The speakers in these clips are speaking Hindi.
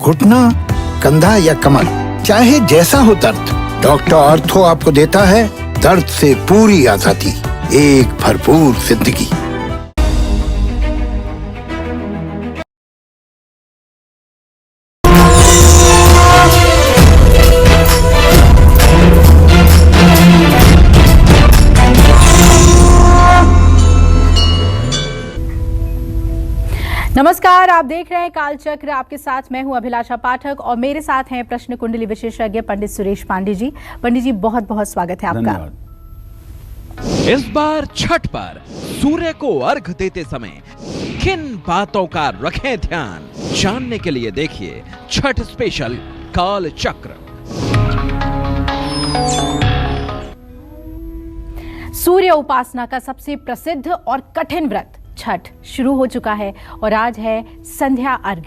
घुटना, कंधा या कमर, चाहे जैसा हो दर्द, डॉक्टर ऑर्थो आपको देता है दर्द से पूरी आजादी, एक भरपूर जिंदगी। नमस्कार, आप देख रहे हैं कालचक्र। आपके साथ मैं हूं अभिलाषा पाठक और मेरे साथ हैं प्रश्न कुंडली विशेषज्ञ पंडित सुरेश पांडे जी। पंडित जी, बहुत बहुत स्वागत है आपका। इस बार छठ पर सूर्य को अर्घ देते समय किन बातों का रखें ध्यान, जानने के लिए देखिए छठ स्पेशल काल चक्र। सूर्य उपासना का सबसे प्रसिद्ध और कठिन व्रत छठ शुरू हो चुका है और आज है संध्या अर्घ।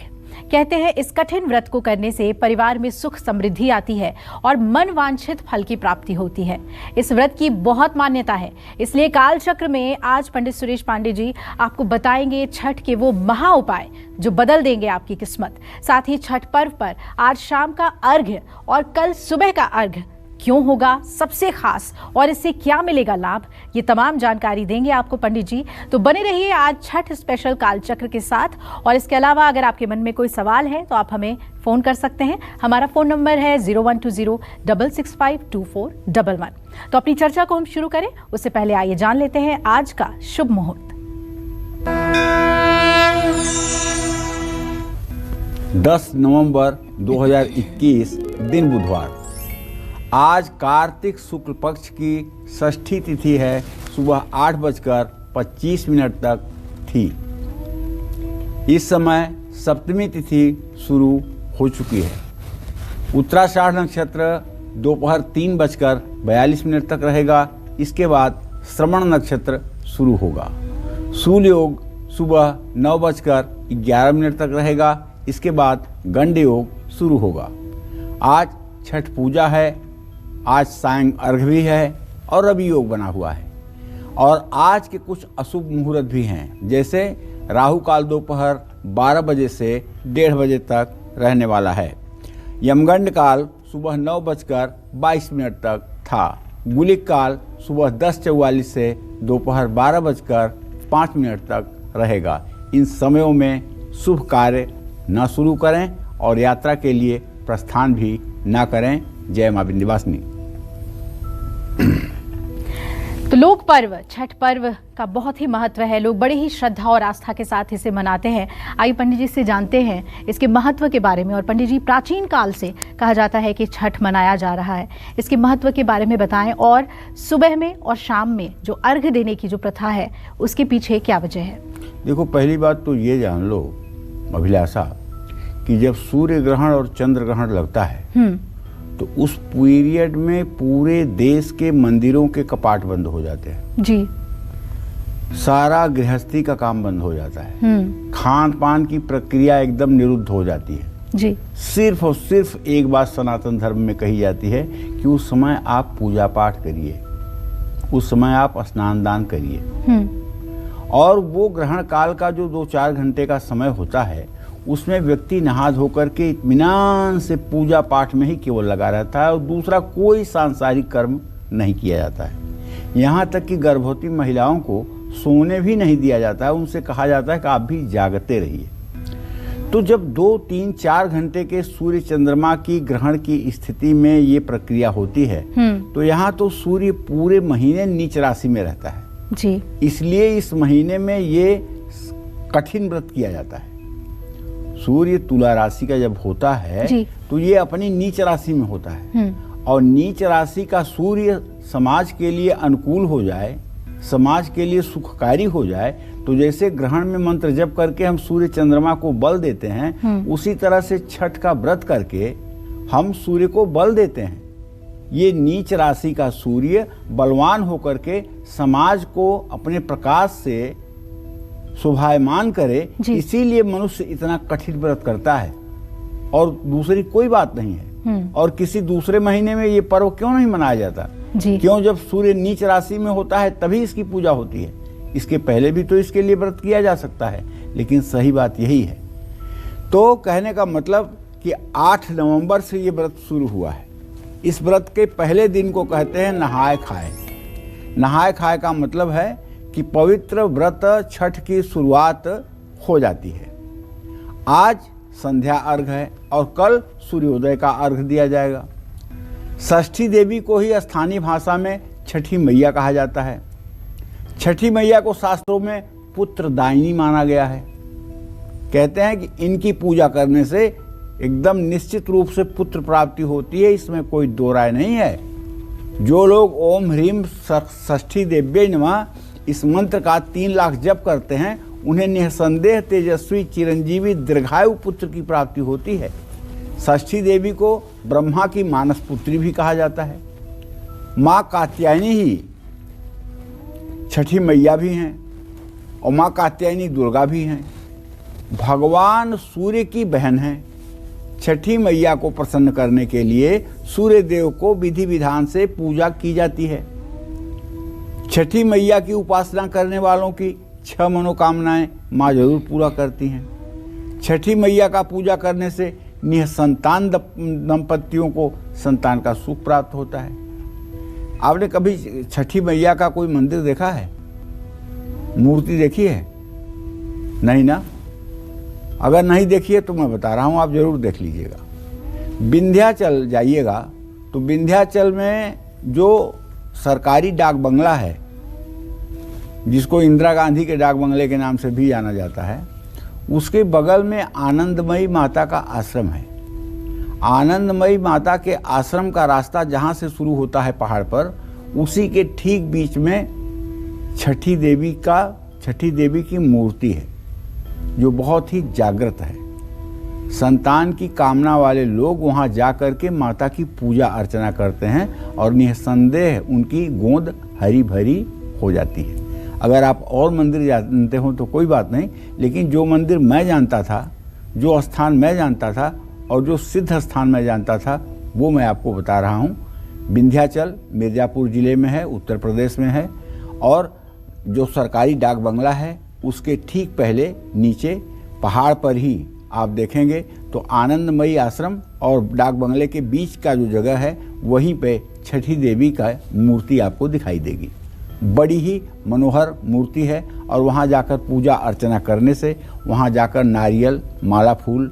कहते हैं इस कठिन व्रत को करने से परिवार में सुख समृद्धि आती है और मन वांछित फल की प्राप्ति होती है। इस व्रत की बहुत मान्यता है, इसलिए कालचक्र में आज पंडित सुरेश पांडे जी आपको बताएंगे छठ के वो महा उपाय जो बदल देंगे आपकी किस्मत। साथ ही छठ पर्व पर आज शाम का अर्घ्य और कल सुबह का अर्घ्य क्यों होगा सबसे खास और इससे क्या मिलेगा लाभ, ये तमाम जानकारी देंगे आपको पंडित जी। तो बने रहिए आज छठ स्पेशल कालचक्र के साथ। और इसके अलावा अगर आपके मन में कोई सवाल है तो आप हमें फोन कर सकते हैं। हमारा फोन नंबर है 0120-665-2411। तो अपनी चर्चा को हम शुरू करें उससे पहले आइए जान लेते हैं आज का शुभ मुहूर्त। 10 नवंबर 2021 दिन बुधवार। आज कार्तिक शुक्ल पक्ष की षष्ठी तिथि है, सुबह 8:25 तक थी। इस समय सप्तमी तिथि शुरू हो चुकी है। उत्तराषाढ़ नक्षत्र दोपहर 3:42 तक रहेगा। इसके बाद श्रवण नक्षत्र शुरू होगा। सूर्य योग सुबह 9:11 तक रहेगा। इसके बाद गंड योग शुरू होगा। आज छठ पूजा है, आज सायं अर्घ भी है और रवि योग बना हुआ है। और आज के कुछ अशुभ मुहूर्त भी हैं, जैसे राहु काल दोपहर 12 बजे से 1:30 बजे तक रहने वाला है। यमगंड काल सुबह 9:22 तक था। गुलिक काल सुबह 10:44 से दोपहर 12:05 तक रहेगा। इन समयों में शुभ कार्य न शुरू करें और यात्रा के लिए प्रस्थान भी न करें। जय मां विंध्यवासिनी। तो लोक पर्व छठ पर्व का बहुत ही महत्व है। लोग बड़े ही श्रद्धा और आस्था के साथ इसे मनाते हैं। आइए पंडित जी से जानते हैं इसके महत्व के बारे में। और पंडित जी, प्राचीन काल से कहा जाता है कि छठ मनाया जा रहा है, इसके महत्व के बारे में बताएं। और सुबह में और शाम में जो अर्घ देने की जो प्रथा है उसके पीछे क्या वजह है? देखो, पहली बात तो ये जान लो अभिलाषा कि जब सूर्य ग्रहण और चंद्र ग्रहण लगता है तो उस पीरियड में पूरे देश के मंदिरों के कपाट बंद हो जाते हैं जी। सारा गृहस्थी का काम बंद हो जाता है। खान पान की प्रक्रिया एकदम निरुद्ध हो जाती है जी। सिर्फ और सिर्फ एक बात सनातन धर्म में कही जाती है कि उस समय आप पूजा पाठ करिए, उस समय आप स्नान दान करिए। और वो ग्रहण काल का जो 2-4 घंटे का समय होता है उसमें व्यक्ति नहा धोकर के इत्मीनान से पूजा पाठ में ही केवल लगा रहता है और दूसरा कोई सांसारिक कर्म नहीं किया जाता है। यहाँ तक कि गर्भवती महिलाओं को सोने भी नहीं दिया जाता है। उनसे कहा जाता है कि आप भी जागते रहिए। तो जब 2, 3, 4 घंटे के सूर्य चंद्रमा की ग्रहण की स्थिति में ये प्रक्रिया होती है तो यहाँ तो सूर्य पूरे महीने नीच राशि में रहता है जी। इसलिए इस महीने में ये कठिन व्रत किया जाता है। सूर्य तुला राशि का जब होता है तो ये अपनी नीच राशि में होता है और नीच राशि का सूर्य समाज के लिए अनुकूल हो जाए, समाज के लिए सुखकारी हो जाए, तो जैसे ग्रहण में मंत्र जप करके हम सूर्य चंद्रमा को बल देते हैं उसी तरह से छठ का व्रत करके हम सूर्य को बल देते हैं। ये नीच राशि का सूर्य बलवान होकर के समाज को अपने प्रकाश से शोभायमान करे, इसीलिए मनुष्य इतना कठिन व्रत करता है और दूसरी कोई बात नहीं है। और किसी दूसरे महीने में ये पर्व क्यों नहीं मनाया जाता? क्यों? जब सूर्य नीच राशि में होता है तभी इसकी पूजा होती है। इसके पहले भी तो इसके लिए व्रत किया जा सकता है, लेकिन सही बात यही है। तो कहने का मतलब कि 8 नवंबर से ये व्रत शुरू हुआ है। इस व्रत के पहले दिन को कहते हैं नहाय खाए। नहाय खाए का मतलब है कि पवित्र व्रत छठ की शुरुआत हो जाती है। आज संध्या अर्घ है और कल सूर्योदय का अर्घ दिया जाएगा। षष्ठी देवी को ही स्थानीय भाषा में छठी मैया कहा जाता है। छठी मैया को शास्त्रों में पुत्रदायिनी माना गया है। कहते हैं कि इनकी पूजा करने से एकदम निश्चित रूप से पुत्र प्राप्ति होती है, इसमें कोई दो राय नहीं है। जो लोग ओम ह्रीम षष्ठी देव्यै नमः इस मंत्र का 3 लाख जप करते हैं, उन्हें निसंदेह तेजस्वी चिरंजीवी दीर्घायु पुत्र की प्राप्ति होती है। षष्ठी देवी को ब्रह्मा की मानस पुत्री भी कहा जाता है। माँ कात्यायनी ही छठी मैया भी हैं और माँ कात्यायनी दुर्गा भी हैं। भगवान सूर्य की बहन है। छठी मैया को प्रसन्न करने के लिए सूर्य देव को विधि विधान से पूजा की जाती है। छठी मैया की उपासना करने वालों की 6 मनोकामनाएं माँ जरूर पूरा करती हैं। छठी मैया का पूजा करने से निसंतान दंपतियों को संतान का सुख प्राप्त होता है। आपने कभी छठी मैया का कोई मंदिर देखा है, मूर्ति देखी है? नहीं ना? अगर नहीं देखी है तो मैं बता रहा हूँ, आप जरूर देख लीजिएगा। विंध्याचल जाइएगा तो विंध्याचल में जो सरकारी डाक बंगला है, जिसको इंदिरा गांधी के डाक बंगले के नाम से भी जाना जाता है, उसके बगल में आनंदमयी माता का आश्रम है। आनंदमयी माता के आश्रम का रास्ता जहाँ से शुरू होता है पहाड़ पर, उसी के ठीक बीच में छठी देवी की मूर्ति है, जो बहुत ही जागृत है। संतान की कामना वाले लोग वहाँ जा कर के माता की पूजा अर्चना करते हैं और निसंदेह उनकी गोद हरी भरी हो जाती है। अगर आप और मंदिर जानते हो तो कोई बात नहीं, लेकिन जो मंदिर मैं जानता था, जो स्थान मैं जानता था और जो सिद्ध स्थान मैं जानता था, वो मैं आपको बता रहा हूँ। विंध्याचल मिर्ज़ापुर ज़िले में है, उत्तर प्रदेश में है। और जो सरकारी डाक बंगला है उसके ठीक पहले नीचे पहाड़ पर ही आप देखेंगे तो आनंदमयी आश्रम और डाक बंगले के बीच का जो जगह है, वहीं पे छठी देवी का मूर्ति आपको दिखाई देगी। बड़ी ही मनोहर मूर्ति है और वहाँ जाकर पूजा अर्चना करने से, वहाँ जाकर नारियल, माला, फूल,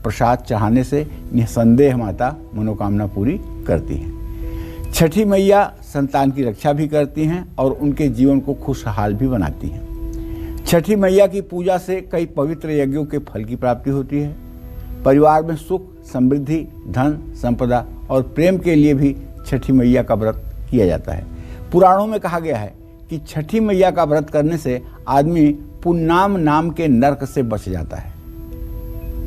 प्रसाद चढ़ाने से निसंदेह माता मनोकामना पूरी करती हैं। छठी मैया संतान की रक्षा भी करती हैं और उनके जीवन को खुशहाल भी बनाती हैं। छठी मैया की पूजा से कई पवित्र यज्ञों के फल की प्राप्ति होती है। परिवार में सुख, समृद्धि, धन, संपदा और प्रेम के लिए भी छठी मैया का व्रत किया जाता है। पुराणों में कहा गया है कि छठी मैया का व्रत करने से आदमी पुन्नाम नाम के नरक से बच जाता है।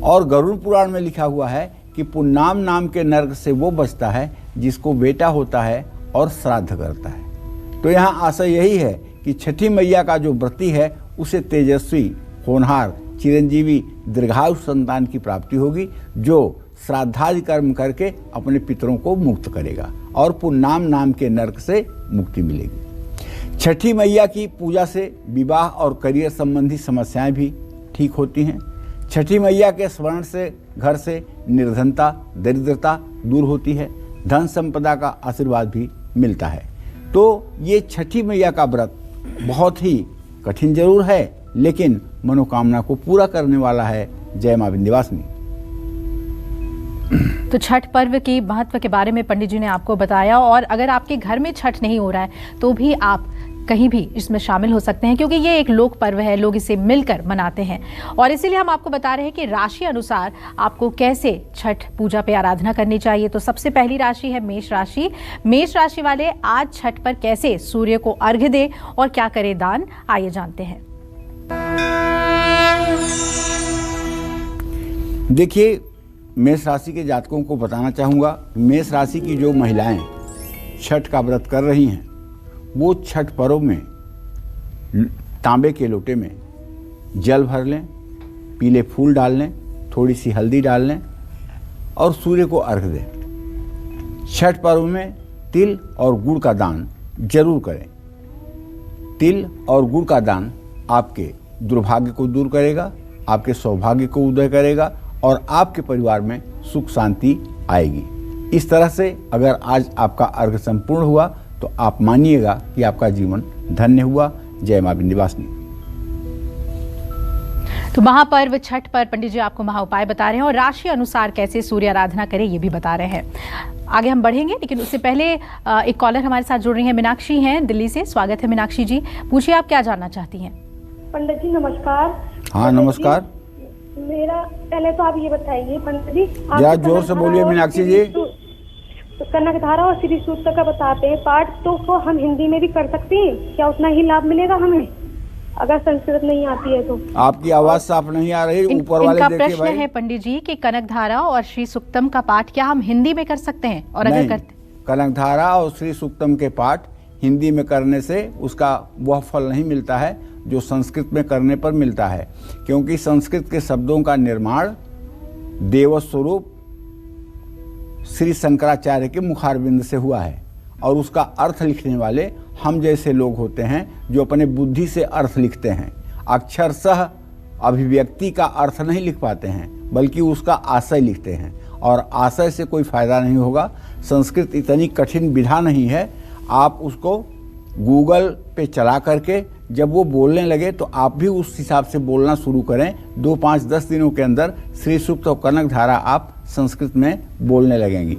और गरुड़ पुराण में लिखा हुआ है कि पुन्नाम नाम के नरक से वो बचता है जिसको बेटा होता है और श्राद्ध करता है। तो यहाँ आशय यही है कि छठी मैया का जो व्रती है उसे तेजस्वी, होनहार, चिरंजीवी, दीर्घायु संतान की प्राप्ति होगी, जो श्राद्धादि कर्म करके अपने पितरों को मुक्त करेगा और पुन्नाम नाम के नरक से मुक्ति मिलेगी। छठी मैया की पूजा से विवाह और करियर संबंधी समस्याएं भी ठीक होती हैं। छठी मैया के स्मरण से घर से निर्धनता, दरिद्रता दूर होती है, धन संपदा का आशीर्वाद भी मिलता है। तो ये छठी मैया का व्रत बहुत ही कठिन जरूर है, लेकिन मनोकामना को पूरा करने वाला है। जय मां विंध्यवासिनी। तो छठ पर्व के महत्व के बारे में पंडित जी ने आपको बताया, और अगर आपके घर में छठ नहीं हो रहा है तो भी आप कहीं भी इसमें शामिल हो सकते हैं, क्योंकि ये एक लोक पर्व है, लोग इसे मिलकर मनाते हैं। और इसीलिए हम आपको बता रहे हैं कि राशि अनुसार आपको कैसे छठ पूजा पे आराधना करनी चाहिए। तो सबसे पहली राशि है मेष राशि। मेष राशि वाले आज छठ पर कैसे सूर्य को अर्घ्य दें और क्या करें दान, आइए जानते हैं। देखिए, मेष राशि के जातकों को बताना चाहूँगा, मेष राशि की जो महिलाएं छठ का व्रत कर रही हैं, वो छठ पर्व में तांबे के लोटे में जल भर लें, पीले फूल डाल लें, थोड़ी सी हल्दी डाल लें और सूर्य को अर्घ दें। छठ पर्व में तिल और गुड़ का दान जरूर करें। तिल और गुड़ का दान आपके दुर्भाग्य को दूर करेगा, आपके सौभाग्य को उदय करेगा और आपके परिवार में सुख शांति आएगी। इस तरह से अगर आज आपका अर्घ संपूर्ण हुआ तो आप मानिएगा कि आपका जीवन धन्य हुआ। जय मां विंध्यवासिनी। तो महापर्व छठ पर पंडित जी आपको महा उपाय बता रहे हैं और राशि अनुसार कैसे सूर्य आराधना करें ये भी बता रहे हैं। आगे हम बढ़ेंगे, लेकिन उससे पहले एक कॉलर हमारे साथ जुड़ रही हैं। मीनाक्षी हैं दिल्ली से। स्वागत है मीनाक्षी जी, पूछिए आप क्या जानना चाहती हैं। पंडित जी नमस्कार। हाँ नमस्कार। मेरा पहले तो आप ये बताइए पंडित जी, जरा जोर से बोलिए मीनाक्षी जी। तो कनक धारा और श्री सूक्त का बताते हैं पाठ, तो उसको हम हिंदी में भी कर सकते हैं क्या? उतना ही लाभ मिलेगा हमें अगर संस्कृत नहीं आती है तो? आपकी आवाज साफ नहीं आ रही, ऊपर वाले इनका देखिए प्रश्न भाई। है पंडित जी कि कनक धारा और श्री सूक्तम का पाठ क्या हम हिंदी में कर सकते हैं, और अगर करते? कनक धारा और श्री सूक्तम के पाठ हिंदी में करने से उसका वह फल नहीं मिलता है जो संस्कृत में करने पर मिलता है, क्योंकि संस्कृत के शब्दों का निर्माण देवस्वरूप श्री शंकराचार्य के मुखारविंद से हुआ है, और उसका अर्थ लिखने वाले हम जैसे लोग होते हैं जो अपने बुद्धि से अर्थ लिखते हैं। अक्षरशः अभिव्यक्ति का अर्थ नहीं लिख पाते हैं, बल्कि उसका आशय लिखते हैं, और आशय से कोई फायदा नहीं होगा। संस्कृत इतनी कठिन विधा नहीं है। आप उसको गूगल पे चला करके जब वो बोलने लगे तो आप भी उस हिसाब से बोलना शुरू करें। 2, 5, 10 दिनों के अंदर श्री सूक्त और कनक धारा आप संस्कृत में बोलने लगेंगी।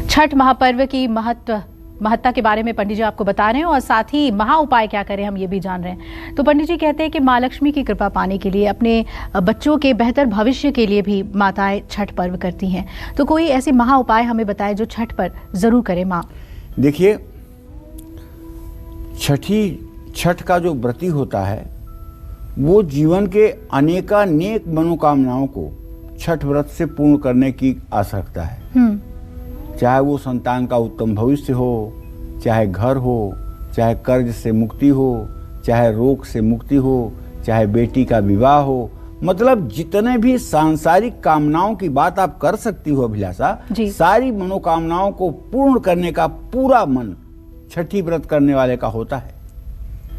छठ महापर्व की महत्ता के बारे में पंडित जी आपको बता रहे हैं, और साथ ही महा उपाय क्या करें हम ये भी जान रहे हैं। तो पंडित जी कहते हैं कि माँ लक्ष्मी की कृपा पाने के लिए, अपने बच्चों के बेहतर भविष्य के लिए भी माताएं छठ पर्व करती हैं। तो कोई ऐसे महा उपाय हमें बताएं जो छठ पर जरूर करें माँ। देखिए, छठ का जो व्रती होता है वो जीवन के अनेकानेक मनोकामनाओं को छठ व्रत से पूर्ण करने की आशा रखता है। चाहे वो संतान का उत्तम भविष्य हो, चाहे घर हो, चाहे कर्ज से मुक्ति हो, चाहे रोग से मुक्ति हो, चाहे बेटी का विवाह हो, मतलब जितने भी सांसारिक कामनाओं की बात आप कर सकती हो अभिलाषा, सारी मनोकामनाओं को पूर्ण करने का पूरा मन छठी व्रत करने वाले का होता है,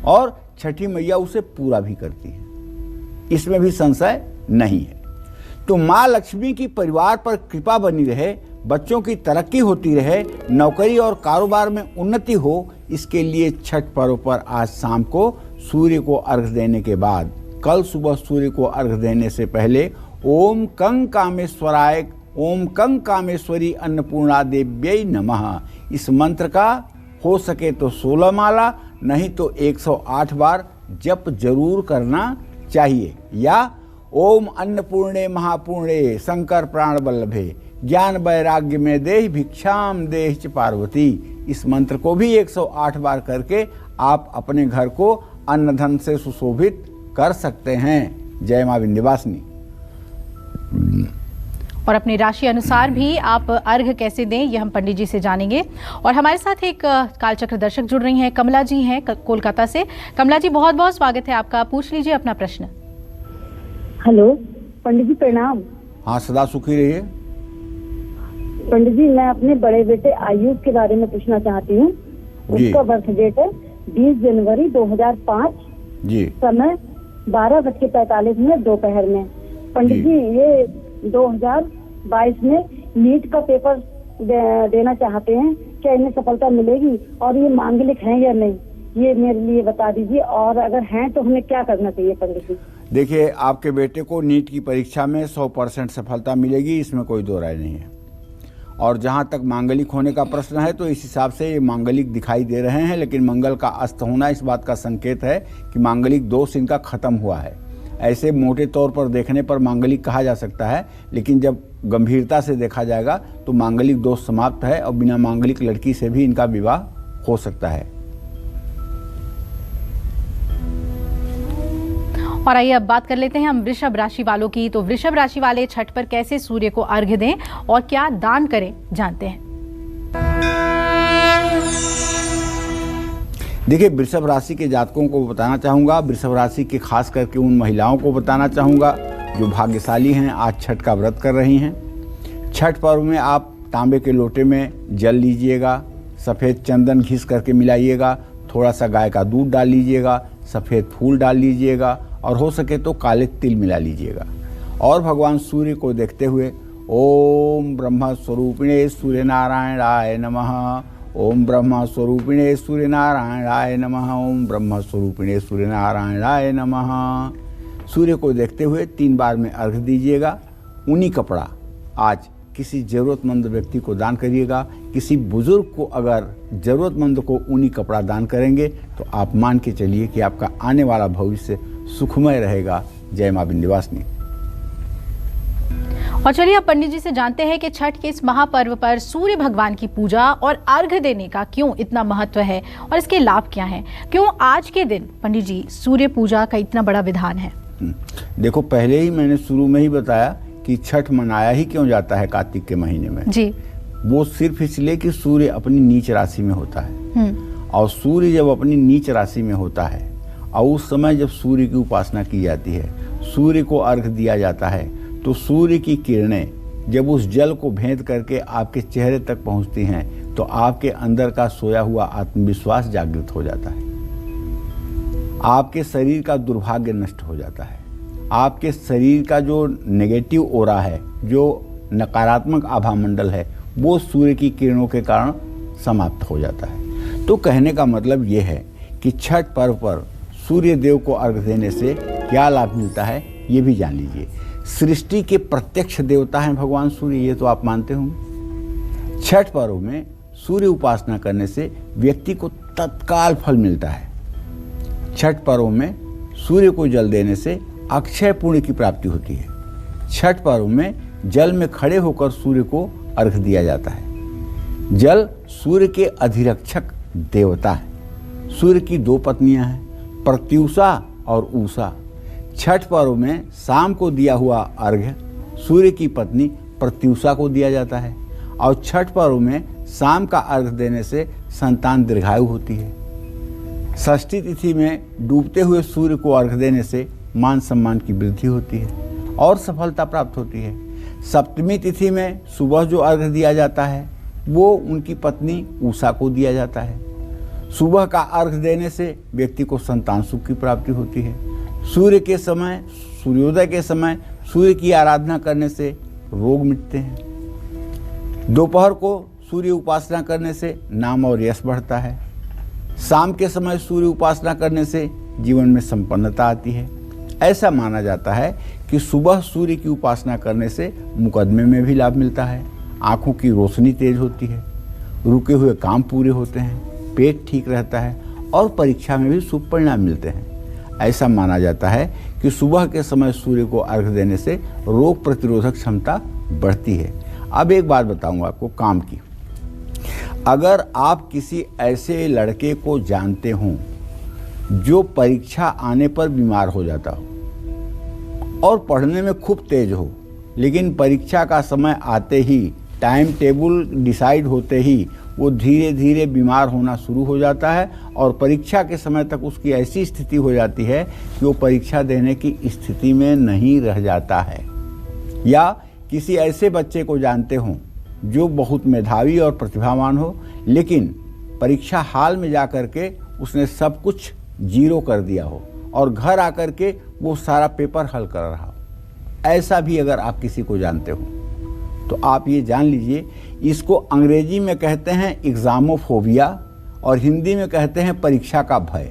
और छठी मैया उसे पूरा भी करती है, इसमें भी संशय नहीं है। तो माँ लक्ष्मी की परिवार पर कृपा बनी रहे, बच्चों की तरक्की होती रहे, नौकरी और कारोबार में उन्नति हो, इसके लिए छठ पर्व पर आज शाम को सूर्य को अर्घ देने के बाद, कल सुबह सूर्य को अर्घ देने से पहले ओम कंग कामेश्वराय, ओम कंग कामेश्वरी अन्नपूर्णा देव्यै नमः, इस मंत्र का हो सके तो 16 माला, नहीं तो 108 बार जप जरूर करना चाहिए। या ओम अन्नपूर्णे महापूर्णे शंकर प्राण वल्लभे ज्ञान वैराग्य में देहि भिक्षाम देहि च पार्वती, इस मंत्र को भी 108 बार करके आप अपने घर को अन्न धन से सुशोभित कर सकते हैं। जय मां विंध्यवासिनी। और अपनी राशि अनुसार भी आप अर्घ कैसे दें ये हम पंडित जी से जानेंगे। और हमारे साथ एक कालचक्र दर्शक जुड़ रही हैं, कमला जी हैं कोलकाता से। कमला जी बहुत बहुत स्वागत है आपका, पूछ लीजिए अपना प्रश्न। हेलो पंडित जी प्रणाम। हाँ सदा सुखी रहिए। पंडित जी मैं अपने बड़े बेटे आयुष के बारे में पूछना चाहती हूँ। उसका बर्थ डेट है 20 जनवरी 2005 जी, समय 12:45 दोपहर में। पंडित जी ये 2022 में नीट का पेपर देना चाहते हैं, क्या इन्हें सफलता मिलेगी, और ये मांगलिक हैं या नहीं, ये मेरे लिए बता दीजिए, और अगर हैं तो हमें क्या करना चाहिए पंडित जी? देखिए, आपके बेटे को नीट की परीक्षा में 100% सफलता मिलेगी, इसमें कोई दो राय नहीं है। और जहाँ तक मांगलिक होने का प्रश्न है तो इस हिसाब से ये मांगलिक दिखाई दे रहे हैं, लेकिन मंगल का अस्त होना इस बात का संकेत है कि मांगलिक दोष इनका खत्म हुआ है। ऐसे मोटे तौर पर देखने पर मांगलिक कहा जा सकता है, लेकिन जब गंभीरता से देखा जाएगा तो मांगलिक दोष समाप्त है और बिना मांगलिक लड़की से भी इनका विवाह हो सकता है। और आइए अब बात कर लेते हैं हम वृषभ राशि वालों की। तो वृषभ राशि वाले छठ पर कैसे सूर्य को अर्घ्य दें और क्या दान करें, जानते हैं। देखिए, वृषभ राशि के जातकों को बताना चाहूँगा, वृषभ राशि के खास करके उन महिलाओं को बताना चाहूँगा जो भाग्यशाली हैं, आज छठ का व्रत कर रही हैं। छठ पर्व में आप तांबे के लोटे में जल लीजिएगा, सफ़ेद चंदन घिस करके मिलाइएगा, थोड़ा सा गाय का दूध डाल लीजिएगा, सफ़ेद फूल डाल लीजिएगा और हो सके तो काले तिल मिला लीजिएगा। और भगवान सूर्य को देखते हुए ओम ब्रह्म स्वरूपिणे सूर्य नारायणाय नमः, ओम ब्रह्म स्वरूपिणे सूर्य नारायणाय नमः, ओम ब्रह्म स्वरूपिणे सूर्य नारायणाय नमः। सूर्य को देखते हुए 3 बार में अर्घ दीजिएगा। ऊनी कपड़ा आज किसी ज़रूरतमंद व्यक्ति को दान करिएगा। किसी बुजुर्ग को अगर ज़रूरतमंद को ऊनी कपड़ा दान करेंगे तो आप मान के चलिए कि आपका आने वाला भविष्य सुखमय रहेगा। जय मां विंध्यवासिनी। और चलिए अब पंडित जी से जानते हैं कि छठ के इस महापर्व पर सूर्य भगवान की पूजा और अर्घ देने का क्यों इतना महत्व है और इसके लाभ क्या हैं? क्यों आज के दिन पंडित जी सूर्य पूजा का इतना बड़ा विधान है? देखो, पहले ही मैंने शुरू में ही बताया कि छठ मनाया ही क्यों जाता है कार्तिक के महीने में जी। वो सिर्फ इसलिए कि सूर्य अपनी नीच राशि में होता है। और सूर्य जब अपनी नीच राशि में होता है और उस समय जब सूर्य की उपासना की जाती है, सूर्य को अर्घ दिया जाता है, तो सूर्य की किरणें जब उस जल को भेद करके आपके चेहरे तक पहुंचती हैं तो आपके अंदर का सोया हुआ आत्मविश्वास जागृत हो जाता है। आपके शरीर का दुर्भाग्य नष्ट हो जाता है। आपके शरीर का जो नेगेटिव ओरा है, जो नकारात्मक आभा मंडल है, वो सूर्य की किरणों के कारण समाप्त हो जाता है। तो कहने का मतलब ये है कि छठ पर्व पर सूर्य देव को अर्घ देने से क्या लाभ मिलता है, ये भी जान लीजिए। सृष्टि के प्रत्यक्ष देवता हैं भगवान सूर्य, ये तो आप मानते होंगे। छठ पर्व में सूर्य उपासना करने से व्यक्ति को तत्काल फल मिलता है। छठ पर्व में सूर्य को जल देने से अक्षय पुण्य की प्राप्ति होती है। छठ पर्व में जल में खड़े होकर सूर्य को अर्घ दिया जाता है। जल सूर्य के अधिरक्षक देवता है। सूर्य की 2 पत्नियां हैं, प्रत्यूषा और उषा। छठ पर्व में शाम को दिया हुआ अर्घ्य सूर्य की पत्नी प्रत्यूषा को दिया जाता है और छठ पर्व में शाम का अर्घ्य देने से संतान दीर्घायु होती है। षष्ठी तिथि में डूबते हुए सूर्य को अर्घ्य देने से मान सम्मान की वृद्धि होती है और सफलता प्राप्त होती है। सप्तमी तिथि में सुबह जो अर्घ्य दिया जाता है वो उनकी पत्नी उषा को दिया जाता है। सुबह का अर्घ्य देने से व्यक्ति को संतान सुख की प्राप्ति होती है। सूर्य के समय, सूर्योदय के समय सूर्य की आराधना करने से रोग मिटते हैं। दोपहर को सूर्य उपासना करने से नाम और यश बढ़ता है। शाम के समय सूर्य उपासना करने से जीवन में संपन्नता आती है। ऐसा माना जाता है कि सुबह सूर्य की उपासना करने से मुकदमे में भी लाभ मिलता है, आंखों की रोशनी तेज होती है, रुके हुए काम पूरे होते हैं, पेट ठीक रहता है और परीक्षा में भी शुभ परिणाम मिलते हैं। ऐसा माना जाता है कि सुबह के समय सूर्य को अर्घ्य देने से रोग प्रतिरोधक क्षमता बढ़ती है। अब एक बात बताऊंगा आपको काम की। अगर आप किसी ऐसे लड़के को जानते हों जो परीक्षा आने पर बीमार हो जाता हो और पढ़ने में खूब तेज हो, लेकिन परीक्षा का समय आते ही, टाइम टेबल डिसाइड होते ही वो धीरे धीरे बीमार होना शुरू हो जाता है और परीक्षा के समय तक उसकी ऐसी स्थिति हो जाती है कि वो परीक्षा देने की स्थिति में नहीं रह जाता है। या किसी ऐसे बच्चे को जानते हों जो बहुत मेधावी और प्रतिभावान हो, लेकिन परीक्षा हाल में जा कर के उसने सब कुछ 0 कर दिया हो और घर आकर के वो सारा पेपर हल कर रहा हो। ऐसा भी अगर आप किसी को जानते हो तो आप ये जान लीजिए, इसको अंग्रेजी में कहते हैं एग्जामोफोबिया और हिंदी में कहते हैं परीक्षा का भय।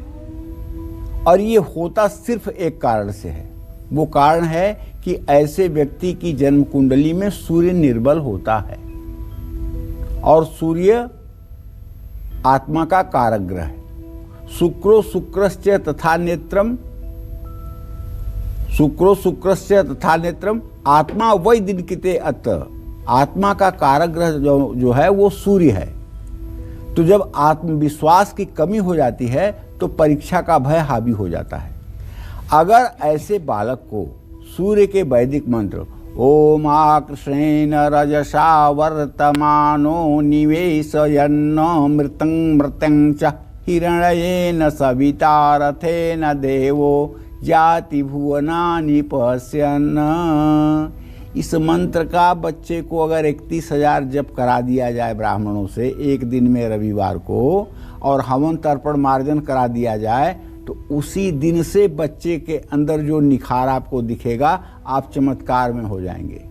और ये होता सिर्फ एक कारण से है। वो कारण है कि ऐसे व्यक्ति की जन्म कुंडली में सूर्य निर्बल होता है और सूर्य आत्मा का कारक ग्रह है। शुक्रो शुक्रस्य तथा नेत्रम आत्मा वै दिनकिते अत। आत्मा का कारक ग्रह जो है वो सूर्य है। तो जब आत्मविश्वास की कमी हो जाती है तो परीक्षा का भय हावी हो जाता है। अगर ऐसे बालक को सूर्य के वैदिक मंत्र ओम आकृष्णेन रजसा वर्तमानो निवेशयन्न मृतं मृतं च हिरण्येन सविता रथेन देवो जाति भुवनानि पश्यन्, इस मंत्र का बच्चे को अगर 31,000 जप करा दिया जाए ब्राह्मणों से एक दिन में रविवार को और हवन तर्पण मार्जन करा दिया जाए तो उसी दिन से बच्चे के अंदर जो निखार आपको दिखेगा, आप चमत्कार में हो जाएंगे।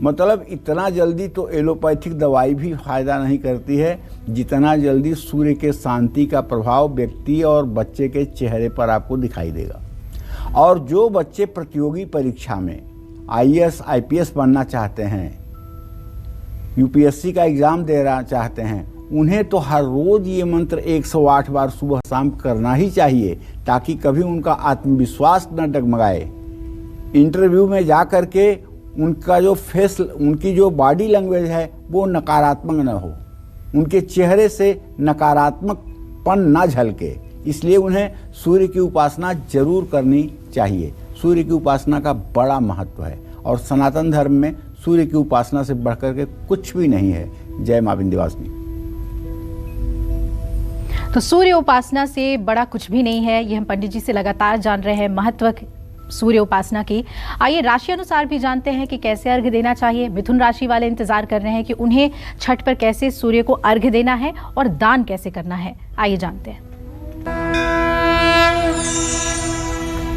मतलब इतना जल्दी तो एलोपैथिक दवाई भी फायदा नहीं करती है, जितना जल्दी सूर्य के शांति का प्रभाव व्यक्ति और बच्चे के चेहरे पर आपको दिखाई देगा। और जो बच्चे प्रतियोगी परीक्षा में IAS IPS बनना चाहते हैं, UPSC का एग्ज़ाम देना चाहते हैं, उन्हें तो हर रोज़ ये मंत्र 108 बार सुबह शाम करना ही चाहिए, ताकि कभी उनका आत्मविश्वास न डगमगाए। इंटरव्यू में जा कर के उनका जो फेस, उनकी जो बॉडी लैंग्वेज है वो नकारात्मक न हो, उनके चेहरे से नकारात्मकपन ना झलके। इसलिए उन्हें सूर्य की उपासना जरूर करनी चाहिए। सूर्य की उपासना का बड़ा महत्व है और सनातन धर्म में सूर्य की उपासना से बढ़कर के कुछ भी नहीं है। जय मां विंध्यवासिनी। तो सूर्य उपासना से बड़ा कुछ भी नहीं है, ये हम पंडित जी से लगातार जान रहे हैं महत्व सूर्य उपासना की। आइए राशि अनुसार भी जानते हैं कि कैसे अर्घ्य देना चाहिए। मिथुन राशि वाले इंतजार कर रहे हैं कि उन्हें छठ पर कैसे सूर्य को अर्घ्य देना है और दान कैसे करना है। आइए जानते हैं।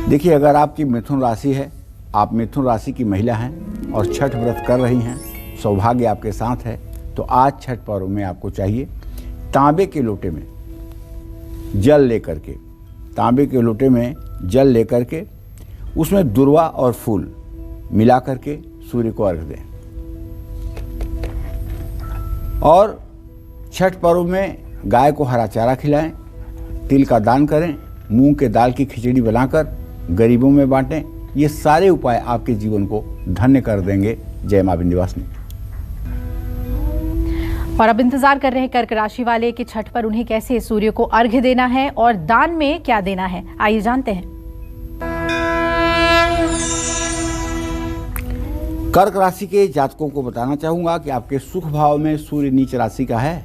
देखिए, अगर आपकी मिथुन राशि है, आप मिथुन राशि की महिला हैं और छठ व्रत कर रही हैं, सौभाग्य आपके साथ है, तो आज छठ पर्व में आपको चाहिए तांबे के लोटे में जल लेकर के, तांबे के लोटे में जल लेकर के उसमें दुर्वा और फूल मिला करके सूर्य को अर्घ दें। और छठ पर्व में गाय को हरा चारा खिलाएं, तिल का दान करें, मूंग के दाल की खिचड़ी बनाकर गरीबों में बांटें। ये सारे उपाय आपके जीवन को धन्य कर देंगे। जय मां विंध्यवासिनी। और अब इंतजार कर रहे हैं कर्क राशि वाले कि छठ पर उन्हें कैसे सूर्य को अर्घ्य देना है और दान में क्या देना है। आइए जानते हैं। कर्क राशि के जातकों को बताना चाहूंगा कि आपके सुख भाव में सूर्य नीच राशि का है,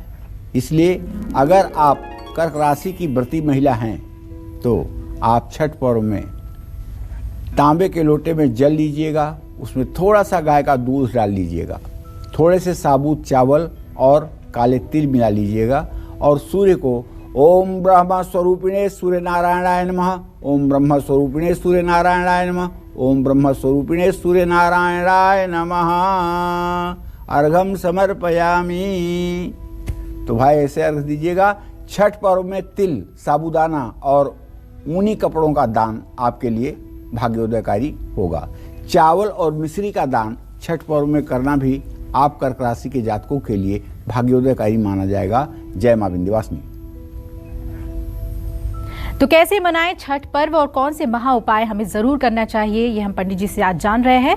इसलिए अगर आप कर्क राशि की व्रती महिला हैं तो आप छठ पर्व में तांबे के लोटे में जल लीजिएगा, उसमें थोड़ा सा गाय का दूध डाल लीजिएगा, थोड़े से साबुत चावल और काले तिल मिला लीजिएगा और सूर्य को ओम ब्रह्म स्वरूपिणे सूर्य नारायणाय नमः, ओम ब्रह्म स्वरूपिणे सूर्य नारायणाय नमः, ओम ब्रह्म स्वरूपिणे सूर्य नारायणाय नमः अर्घम समर्पयामि। तो भाई ऐसे अर्घ दीजिएगा। छठ पर्व में तिल, साबूदाना और ऊनी कपड़ों का दान आपके लिए भाग्योदयकारी होगा। चावल और मिश्री का दान छठ पर्व में करना भी आप कर्क राशि के जातकों के लिए भाग्योदयकारी माना जाएगा। जय मां विंध्यवासिनी। तो कैसे मनाएं छठ पर्व और कौन से महा उपाय हमें जरूर करना चाहिए, ये हम पंडित जी से आज जान रहे हैं।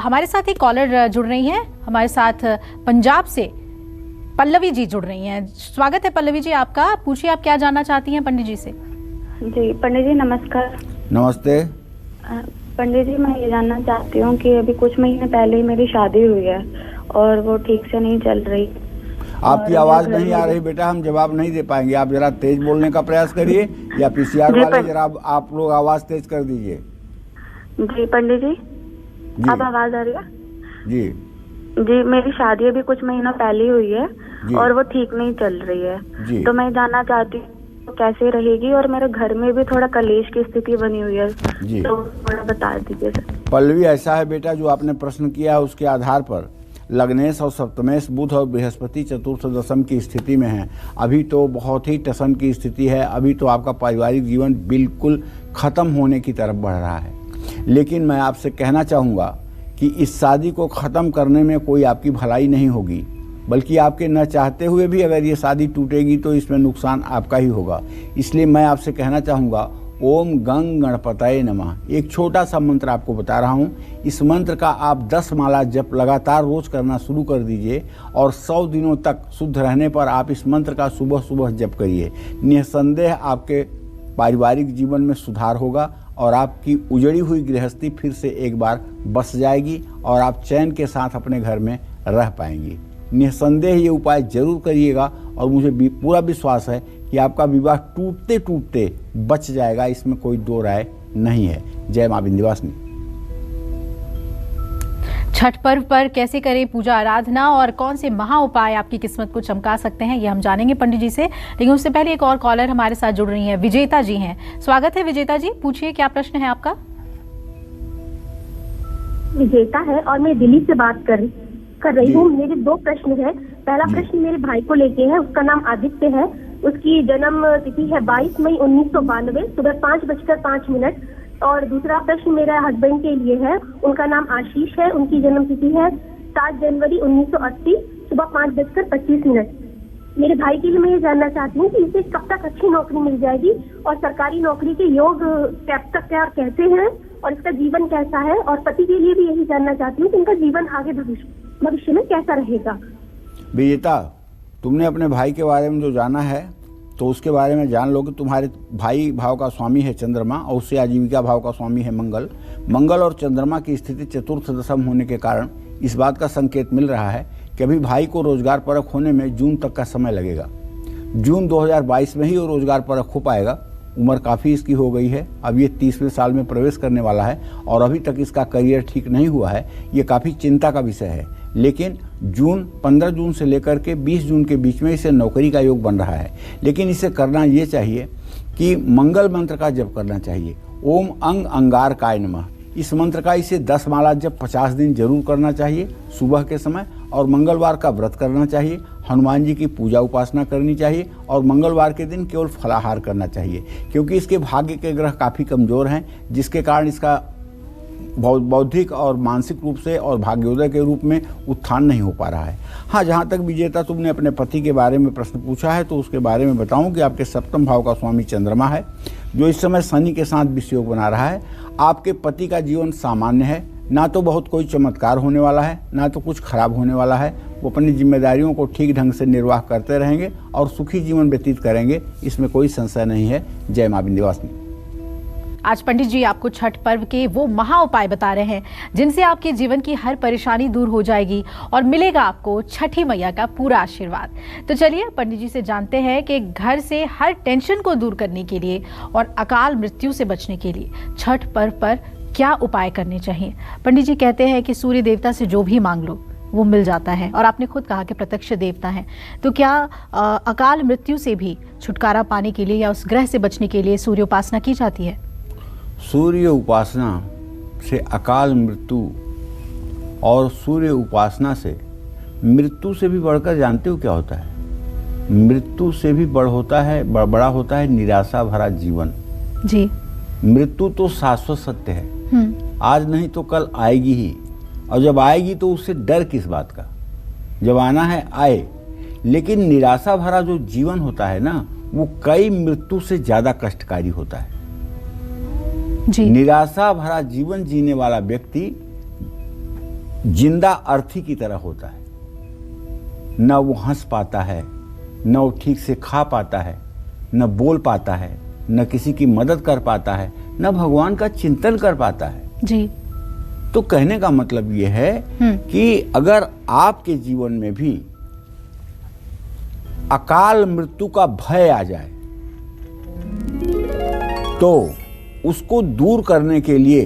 हमारे साथ एक कॉलर जुड़ रही हैं, हमारे साथ पंजाब से पल्लवी जी जुड़ रही हैं। स्वागत है पल्लवी जी आपका। पूछिए आप क्या जानना चाहती हैं पंडित जी से। जी पंडित जी नमस्कार। नमस्ते। पंडित जी मैं ये जानना चाहती हूँ कि अभी कुछ महीने पहले ही मेरी शादी हुई है और वो ठीक से नहीं चल रही। आपकी आवाज नहीं आ रही बेटा, हम जवाब नहीं दे पाएंगे। आप जरा तेज बोलने का प्रयास करिए या PCR वाले जरा आप लोग आवाज तेज कर दीजिए। जी पंडित जी, अब आवाज आ रही है? जी जी, मेरी शादी अभी कुछ महीनों पहले ही हुई है और वो ठीक नहीं चल रही है, तो मैं जानना चाहती हूँ कैसे रहेगी और मेरे घर में भी थोड़ा कलेश की स्थिति बनी हुई है, तो थोड़ा बता दीजिए सर। पल्लवी, ऐसा है बेटा, जो आपने प्रश्न किया उसके आधार पर लग्नेश और सप्तमेश बुध और बृहस्पति चतुर्थ दशम की स्थिति में है। अभी तो बहुत ही टसन की स्थिति है। अभी तो आपका पारिवारिक जीवन बिल्कुल खत्म होने की तरफ बढ़ रहा है। लेकिन मैं आपसे कहना चाहूँगा कि इस शादी को ख़त्म करने में कोई आपकी भलाई नहीं होगी, बल्कि आपके न चाहते हुए भी अगर ये शादी टूटेगी तो इसमें नुकसान आपका ही होगा। इसलिए मैं आपसे कहना चाहूँगा ओम गंग गणपतये नमः, एक छोटा सा मंत्र आपको बता रहा हूँ। इस मंत्र का आप 10 माला जप लगातार रोज करना शुरू कर दीजिए और 100 दिनों तक शुद्ध रहने पर आप इस मंत्र का सुबह सुबह जप करिए। निसंदेह आपके पारिवारिक जीवन में सुधार होगा और आपकी उजड़ी हुई गृहस्थी फिर से एक बार बस जाएगी और आप चैन के साथ अपने घर में रह पाएंगी। निसंदेह ये उपाय जरूर करिएगा और मुझे पूरा विश्वास है कि आपका विवाह टूटते टूटते बच जाएगा, इसमें कोई दो राय नहीं है। जय मां विंध्यवासिनी। छठ पर्व पर कैसे करें पूजा आराधना और कौन से महा उपाय आपकी किस्मत को चमका सकते हैं, ये हम जानेंगे पंडित जी से। लेकिन उससे पहले एक और कॉलर हमारे साथ जुड़ रही हैं, विजेता जी हैं। स्वागत है विजेता जी, पूछिए क्या प्रश्न है आपका। विजेता है और मैं दिल्ली से बात कर रही हूँ। मेरे 2 प्रश्न है। पहला प्रश्न मेरे भाई को लेके है, उसका नाम आदित्य है। उसकी जन्म तिथि है 22 मई 1992 सुबह 5:05। और दूसरा प्रश्न मेरा हस्बैंड के लिए है, उनका नाम आशीष है। उनकी जन्म तिथि है 7 जनवरी 1980 सुबह 5:25। मेरे भाई के लिए मैं ये जानना चाहती हूँ कि इसे कब तक अच्छी नौकरी मिल जाएगी और सरकारी नौकरी के योग कब तक क्या कैसे हैं और इसका जीवन कैसा है। और पति के लिए भी यही जानना चाहती हूँ कि उनका जीवन आगे भविष्य में कैसा रहेगा। विजेता, तुमने अपने भाई के बारे में जो जाना है तो उसके बारे में जान लो कि तुम्हारे भाई भाव का स्वामी है चंद्रमा और उससे आजीविका भाव का स्वामी है मंगल। मंगल और चंद्रमा की स्थिति चतुर्थ दशम होने के कारण इस बात का संकेत मिल रहा है कि अभी भाई को रोजगार परख होने में जून तक का समय लगेगा। जून 2022 में ही वो रोजगार परख हो पाएगा। उम्र काफ़ी इसकी हो गई है, अब ये 30वें साल में प्रवेश करने वाला है और अभी तक इसका करियर ठीक नहीं हुआ है। ये काफ़ी चिंता का विषय है। लेकिन 15 जून से लेकर के 20 जून के बीच में इसे नौकरी का योग बन रहा है। लेकिन इसे करना ये चाहिए कि मंगल मंत्र का जप करना चाहिए। ओम अंग अंगार काय नमः, इस मंत्र का इसे 10 माला जप 50 दिन जरूर करना चाहिए सुबह के समय। और मंगलवार का व्रत करना चाहिए, हनुमान जी की पूजा उपासना करनी चाहिए और मंगलवार के दिन केवल फलाहार करना चाहिए, क्योंकि इसके भाग्य के ग्रह काफ़ी कमज़ोर हैं, जिसके कारण इसका बौद्धिक और मानसिक रूप से और भाग्योदय के रूप में उत्थान नहीं हो पा रहा है। हाँ, जहाँ तक विजेता तुमने अपने पति के बारे में प्रश्न पूछा है तो उसके बारे में बताऊं कि आपके 7वें भाव का स्वामी चंद्रमा है, जो इस समय शनि के साथ विषयोग बना रहा है। आपके पति का जीवन सामान्य है, ना तो बहुत कोई चमत्कार होने वाला है, ना तो कुछ खराब होने वाला है। वो अपनी जिम्मेदारियों को ठीक ढंग से निर्वाह करते रहेंगे और सुखी जीवन व्यतीत करेंगे, इसमें कोई संशय नहीं है। जय मां विंध्यवासिनी। आज पंडित जी आपको छठ पर्व के वो महा उपाय बता रहे हैं जिनसे आपके जीवन की हर परेशानी दूर हो जाएगी और मिलेगा आपको छठी मैया का पूरा आशीर्वाद। तो चलिए पंडित जी से जानते हैं कि घर से हर टेंशन को दूर करने के लिए और अकाल मृत्यु से बचने के लिए छठ पर्व पर क्या उपाय करने चाहिए। पंडित जी कहते हैं कि सूर्य देवता से जो भी मांग लो वो मिल जाता है और आपने खुद कहा कि प्रत्यक्ष देवता है। तो क्या अकाल मृत्यु से भी छुटकारा पाने के लिए या उस ग्रह से बचने के लिए सूर्य उपासना की जाती है? सूर्य उपासना से अकाल मृत्यु और सूर्य उपासना से मृत्यु से भी बढ़कर जानते हो क्या होता है? मृत्यु से भी बड़ा होता है निराशा भरा जीवन। जी। मृत्यु तो शाश्वत सत्य है, आज नहीं तो कल आएगी ही, और जब आएगी तो उससे डर किस बात का, जब आना है आए। लेकिन निराशा भरा जो जीवन होता है ना, वो कई मृत्यु से ज्यादा कष्टकारी होता है। जी। निराशा भरा जीवन जीने वाला व्यक्ति जिंदा अर्थी की तरह होता है। न वो हंस पाता है, न वो ठीक से खा पाता है, न बोल पाता है, न किसी की मदद कर पाता है, न भगवान का चिंतन कर पाता है। जी। तो कहने का मतलब ये है कि अगर आपके जीवन में भी अकाल मृत्यु का भय आ जाए तो उसको दूर करने के लिए,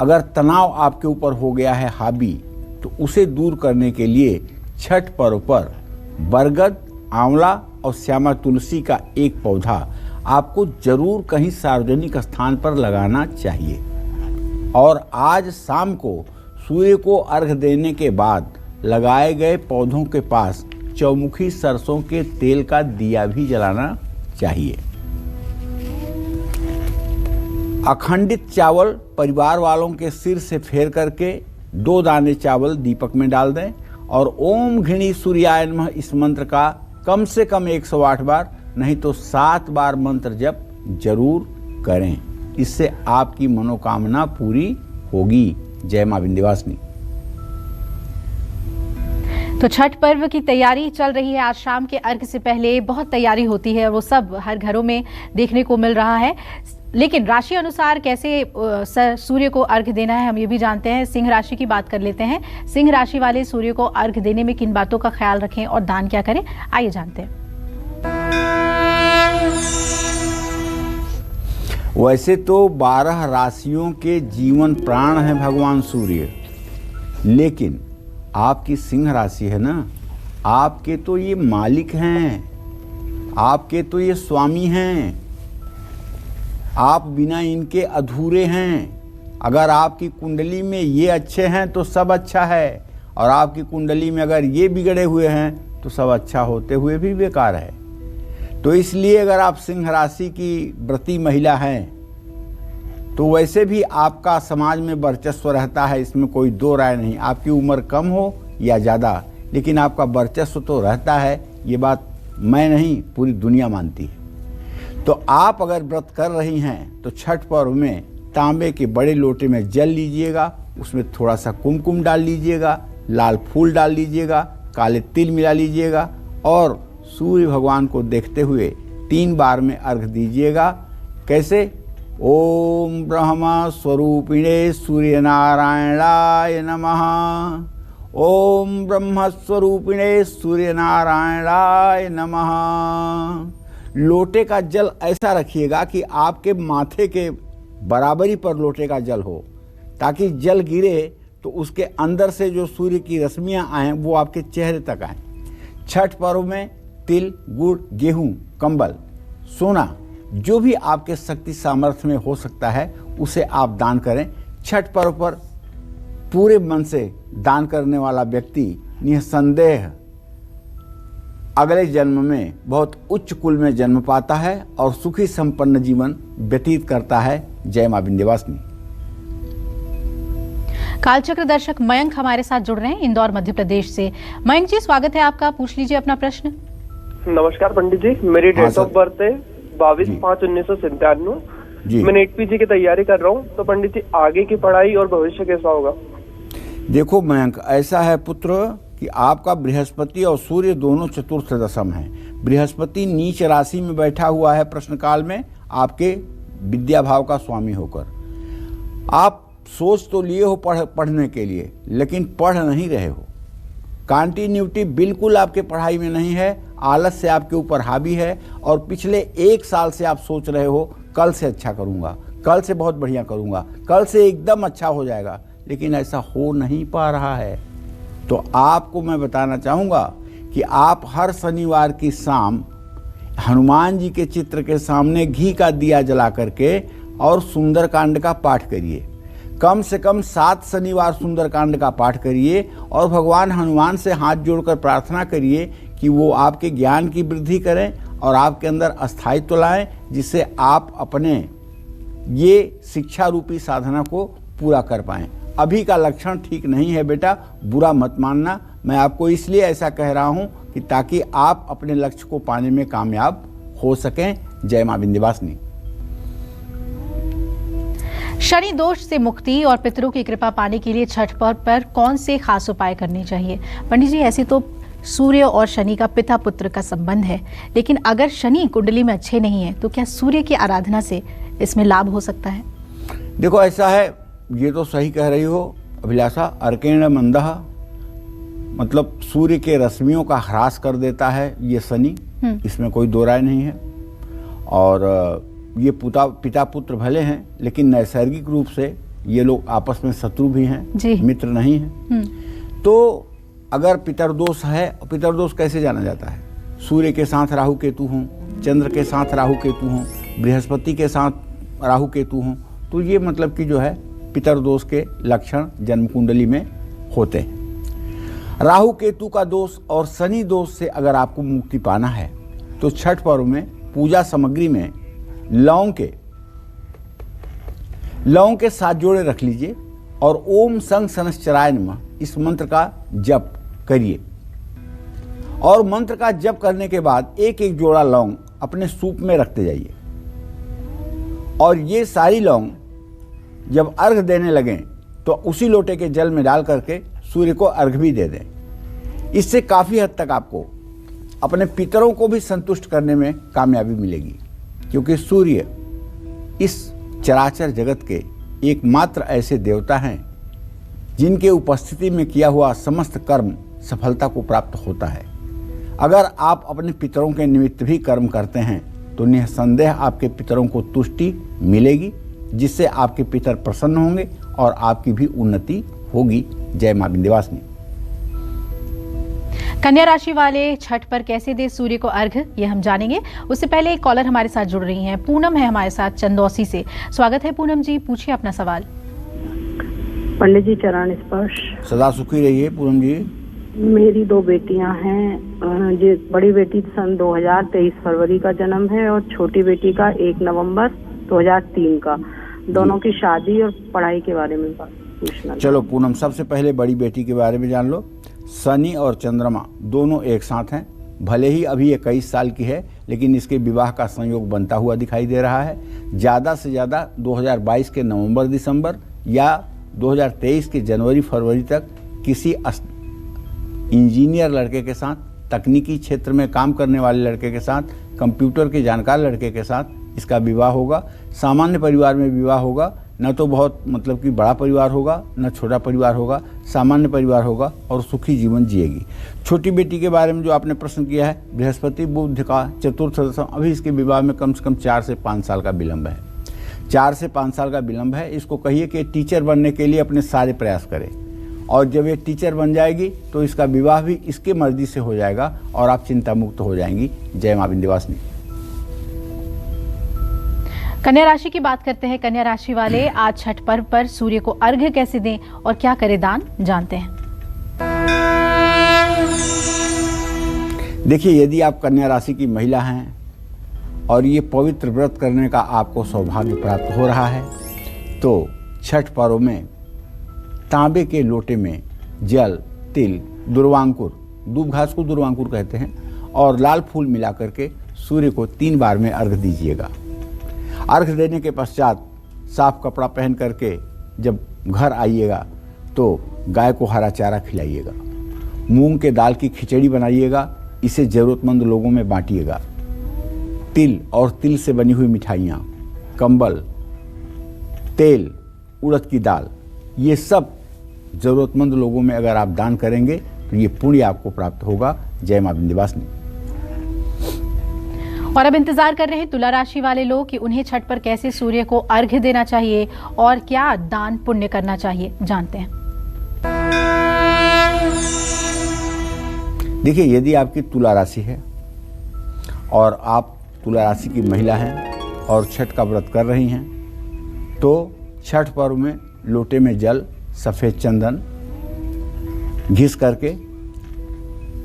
अगर तनाव आपके ऊपर हो गया है हावी, तो उसे दूर करने के लिए छठ पर्व पर बरगद, आंवला और श्यामा तुलसी का एक पौधा आपको जरूर कहीं सार्वजनिक स्थान पर लगाना चाहिए। और आज शाम को सूर्य को अर्घ देने के बाद लगाए गए पौधों के पास चौमुखी सरसों के तेल का दिया भी जलाना चाहिए। अखंडित चावल परिवार वालों के सिर से फेर करके 2 दाने चावल दीपक में डाल दें और ओम घृणी सूर्याय नमः इस मंत्र का कम से कम 108 बार नहीं तो 7 बार मंत्र जप जरूर करें। इससे आपकी मनोकामना पूरी होगी। जय मां विंध्यवासिनी। तो छठ पर्व की तैयारी चल रही है। आज शाम के अर्घ से पहले बहुत तैयारी होती है, वो सब हर घरों में देखने को मिल रहा है। लेकिन राशि अनुसार कैसे सूर्य को अर्घ देना है हम ये भी जानते हैं। सिंह राशि की बात कर लेते हैं। सिंह राशि वाले सूर्य को अर्घ देने में किन बातों का ख्याल रखें और दान क्या करें, आइए जानते हैं। वैसे तो 12 राशियों के जीवन प्राण है भगवान सूर्य। लेकिन आपकी सिंह राशि है ना, आपके तो ये मालिक हैं, आपके तो ये स्वामी हैं, आप बिना इनके अधूरे हैं। अगर आपकी कुंडली में ये अच्छे हैं तो सब अच्छा है, और आपकी कुंडली में अगर ये बिगड़े हुए हैं तो सब अच्छा होते हुए भी बेकार है। तो इसलिए अगर आप सिंह राशि की व्रती महिला हैं तो वैसे भी आपका समाज में वर्चस्व रहता है, इसमें कोई दो राय नहीं। आपकी उम्र कम हो या ज़्यादा, लेकिन आपका वर्चस्व तो रहता है, ये बात मैं नहीं पूरी दुनिया मानती है। तो आप अगर व्रत कर रही हैं तो छठ पर्व में तांबे के बड़े लोटे में जल लीजिएगा, उसमें थोड़ा सा कुमकुम डाल लीजिएगा, लाल फूल डाल लीजिएगा, काले तिल मिला लीजिएगा और सूर्य भगवान को देखते हुए 3 बार में अर्घ दीजिएगा। कैसे? ओम ब्रह्मा स्वरूपिणे सूर्य नारायणाय नमः। ओम ब्रह्म स्वरूपिणे सूर्य नारायणाय नमः। लोटे का जल ऐसा रखिएगा कि आपके माथे के बराबरी पर लोटे का जल हो, ताकि जल गिरे तो उसके अंदर से जो सूर्य की रश्मियां आएँ वो आपके चेहरे तक आएँ। छठ पर्व में तिल, गुड़, गेहूं, कंबल, सोना, जो भी आपके शक्ति सामर्थ्य में हो सकता है उसे आप दान करें। छठ पर्व पर पूरे मन से दान करने वाला व्यक्ति निसंदेह अगले जन्म में बहुत उच्च कुल में जन्म पाता है और सुखी संपन्न जीवन व्यतीत करता है। जय मां विंध्यवासिनी। कालचक्र दर्शक मयंक हमारे साथ जुड़ रहे हैं इंदौर मध्य प्रदेश से। मयंक जी, स्वागत है आपका, पूछ लीजिए अपना प्रश्न। नमस्कार पंडित जी, मेरी डेट ऑफ बर्थ है 22/5/1997। मैं नेट पीजी की तैयारी कर रहा हूँ, तो पंडित जी आगे की पढ़ाई और भविष्य कैसा होगा? देखो मयंक, ऐसा है पुत्र कि आपका बृहस्पति और सूर्य दोनों चतुर्थ दशम है। बृहस्पति नीच राशि में बैठा हुआ है प्रश्नकाल में, आपके विद्या भाव का स्वामी होकर। आप सोच तो लिए हो पढ़ने के लिए, लेकिन पढ़ नहीं रहे हो। कंटिन्यूटी बिल्कुल आपके पढ़ाई में नहीं है, आलस्य आपके ऊपर हावी है और पिछले 1 साल से आप सोच रहे हो कल से अच्छा करूंगा, कल से बहुत बढ़िया करूंगा, कल से एकदम अच्छा हो जाएगा, लेकिन ऐसा हो नहीं पा रहा है। तो आपको मैं बताना चाहूँगा कि आप हर शनिवार की शाम हनुमान जी के चित्र के सामने घी का दिया जला करके और सुंदरकांड का पाठ करिए। कम से कम 7 शनिवार सुंदरकांड का पाठ करिए और भगवान हनुमान से हाथ जोड़कर प्रार्थना करिए कि वो आपके ज्ञान की वृद्धि करें और आपके अंदर अस्थायित्व लाएं, जिससे आप अपने ये शिक्षा रूपी साधना को पूरा कर पाएं। अभी का लक्षण ठीक नहीं है बेटा, बुरा मत मानना। मैं आपको इसलिए ऐसा कह रहा हूं कि ताकि आप अपने लक्ष्य को पाने में कामयाब हो सकें। जय मां विंध्यवासिनी। शनि दोष से मुक्ति और पितरों की कृपा पाने के लिए छठ पर्व पर कौन से खास उपाय करने चाहिए? पंडित जी, ऐसे तो सूर्य और शनि का पिता पुत्र का संबंध है, लेकिन अगर शनि कुंडली में अच्छे नहीं है तो क्या सूर्य की आराधना से इसमें लाभ हो सकता है? देखो ऐसा है, ये तो सही कह रही हो अभिलाषा। अर्केण मंदः मतलब सूर्य के रश्मियों का ह्रास कर देता है ये शनि, इसमें कोई दो राय नहीं है। और ये पिता पुत्र भले हैं, लेकिन नैसर्गिक रूप से ये लोग आपस में शत्रु भी हैं, मित्र नहीं हैं। तो अगर पितरदोष है, पितरदोष कैसे जाना जाता है? सूर्य के साथ राहु केतु हों, चंद्र के साथ राहु केतु हों, बृहस्पति के साथ राहु केतु हों, तो ये मतलब कि जो है पितरदोष के लक्षण जन्म कुंडली में होते हैं। राहु केतु का दोष और शनि दोष से अगर आपको मुक्ति पाना है तो छठ पर्व में पूजा सामग्री में लौंग के 7 जोड़े रख लीजिए और ओम संग शनश्चराय नमः इस मंत्र का जप करिए। और मंत्र का जप करने के बाद एक एक जोड़ा लौंग अपने सूप में रखते जाइए। और ये सारी लौंग जब अर्घ देने लगें तो उसी लोटे के जल में डाल करके सूर्य को अर्घ भी दे दें। इससे काफ़ी हद तक आपको अपने पितरों को भी संतुष्ट करने में कामयाबी मिलेगी, क्योंकि सूर्य इस चराचर जगत के एकमात्र ऐसे देवता हैं जिनके उपस्थिति में किया हुआ समस्त कर्म सफलता को प्राप्त होता है। अगर आप अपने पितरों के निमित्त भी कर्म करते हैं तो निसंदेह आपके पितरों को तुष्टि मिलेगी, जिससे आपके पितर प्रसन्न होंगे और आपकी भी उन्नति होगी। जय मां विंध्यवासिनी। कन्या राशि वाले छठ पर कैसे दे सूर्य को अर्घ्य, ये हम जानेंगे। उससे पहले एक कॉलर हमारे साथ जुड़ रही हैं। पूनम है हमारे साथ चंदौसी से। स्वागत है पूनम जी, पूछिए अपना सवाल। पंडित जी चरण स्पर्श। सदा सुखी रहिए पूनम जी। मेरी 2 बेटियां हैं। जो बड़ी बेटी सन 2023 फरवरी का जन्म है और छोटी बेटी का 1 नवंबर 2003 का। दोनों की शादी और पढ़ाई के बारे में पूछना। चलो पूनम, सबसे पहले बड़ी बेटी के बारे में जान लो। शनि और चंद्रमा दोनों एक साथ हैं। भले ही अभी 21 साल की है, लेकिन इसके विवाह का संयोग बनता हुआ दिखाई दे रहा है। ज़्यादा से ज़्यादा 2022 के नवंबर दिसंबर या 2023 के जनवरी फरवरी तक किसी इंजीनियर लड़के के साथ, तकनीकी क्षेत्र में काम करने वाले लड़के के साथ, कंप्यूटर के जानकार लड़के के साथ इसका विवाह होगा। सामान्य परिवार में विवाह होगा, न तो बहुत मतलब कि बड़ा परिवार होगा, न छोटा परिवार होगा, सामान्य परिवार होगा और सुखी जीवन जिएगी। छोटी बेटी के बारे में जो आपने प्रश्न किया है, बृहस्पति बुध का चतुर्थ दशम, अभी इसके विवाह में कम से कम 4 से 5 साल का विलंब है। 4 से 5 साल का विलंब है। इसको कहिए कि टीचर बनने के लिए अपने सारे प्रयास करे, और जब ये टीचर बन जाएगी तो इसका विवाह भी इसके मर्जी से हो जाएगा और आप चिंता मुक्त हो जाएंगी। जय मां विंध्यवासिनी। कन्या राशि की बात करते हैं। कन्या राशि वाले आज छठ पर्व पर सूर्य को अर्घ्य कैसे दें और क्या करें दान, जानते हैं। देखिए, यदि आप कन्या राशि की महिला हैं और ये पवित्र व्रत करने का आपको सौभाग्य प्राप्त हो रहा है, तो छठ पर्व में तांबे के लोटे में जल, तिल, दुर्वांकुर, दूब घास को दुर्वांकुर कहते हैं, और लाल फूल मिला करके सूर्य को 3 बार में अर्घ्य दीजिएगा। अर्घ्य देने के पश्चात साफ कपड़ा पहन करके जब घर आइएगा तो गाय को हरा चारा खिलाइएगा। मूंग के दाल की खिचड़ी बनाइएगा, इसे जरूरतमंद लोगों में बांटिएगा। तिल और तिल से बनी हुई मिठाइयाँ, कंबल, तेल, उड़द की दाल, ये सब जरूरतमंद लोगों में अगर आप दान करेंगे तो ये पुण्य आपको प्राप्त होगा। जय मां विंध्यवासिनी। और अब इंतजार कर रहे हैं तुला राशि वाले लोग कि उन्हें छठ पर कैसे सूर्य को अर्घ्य देना चाहिए और क्या दान पुण्य करना चाहिए, जानते हैं। देखिए, यदि आपकी तुला राशि है और आप तुला राशि की महिला हैं और छठ का व्रत कर रही हैं, तो छठ पर्व में लोटे में जल, सफ़ेद चंदन घिस करके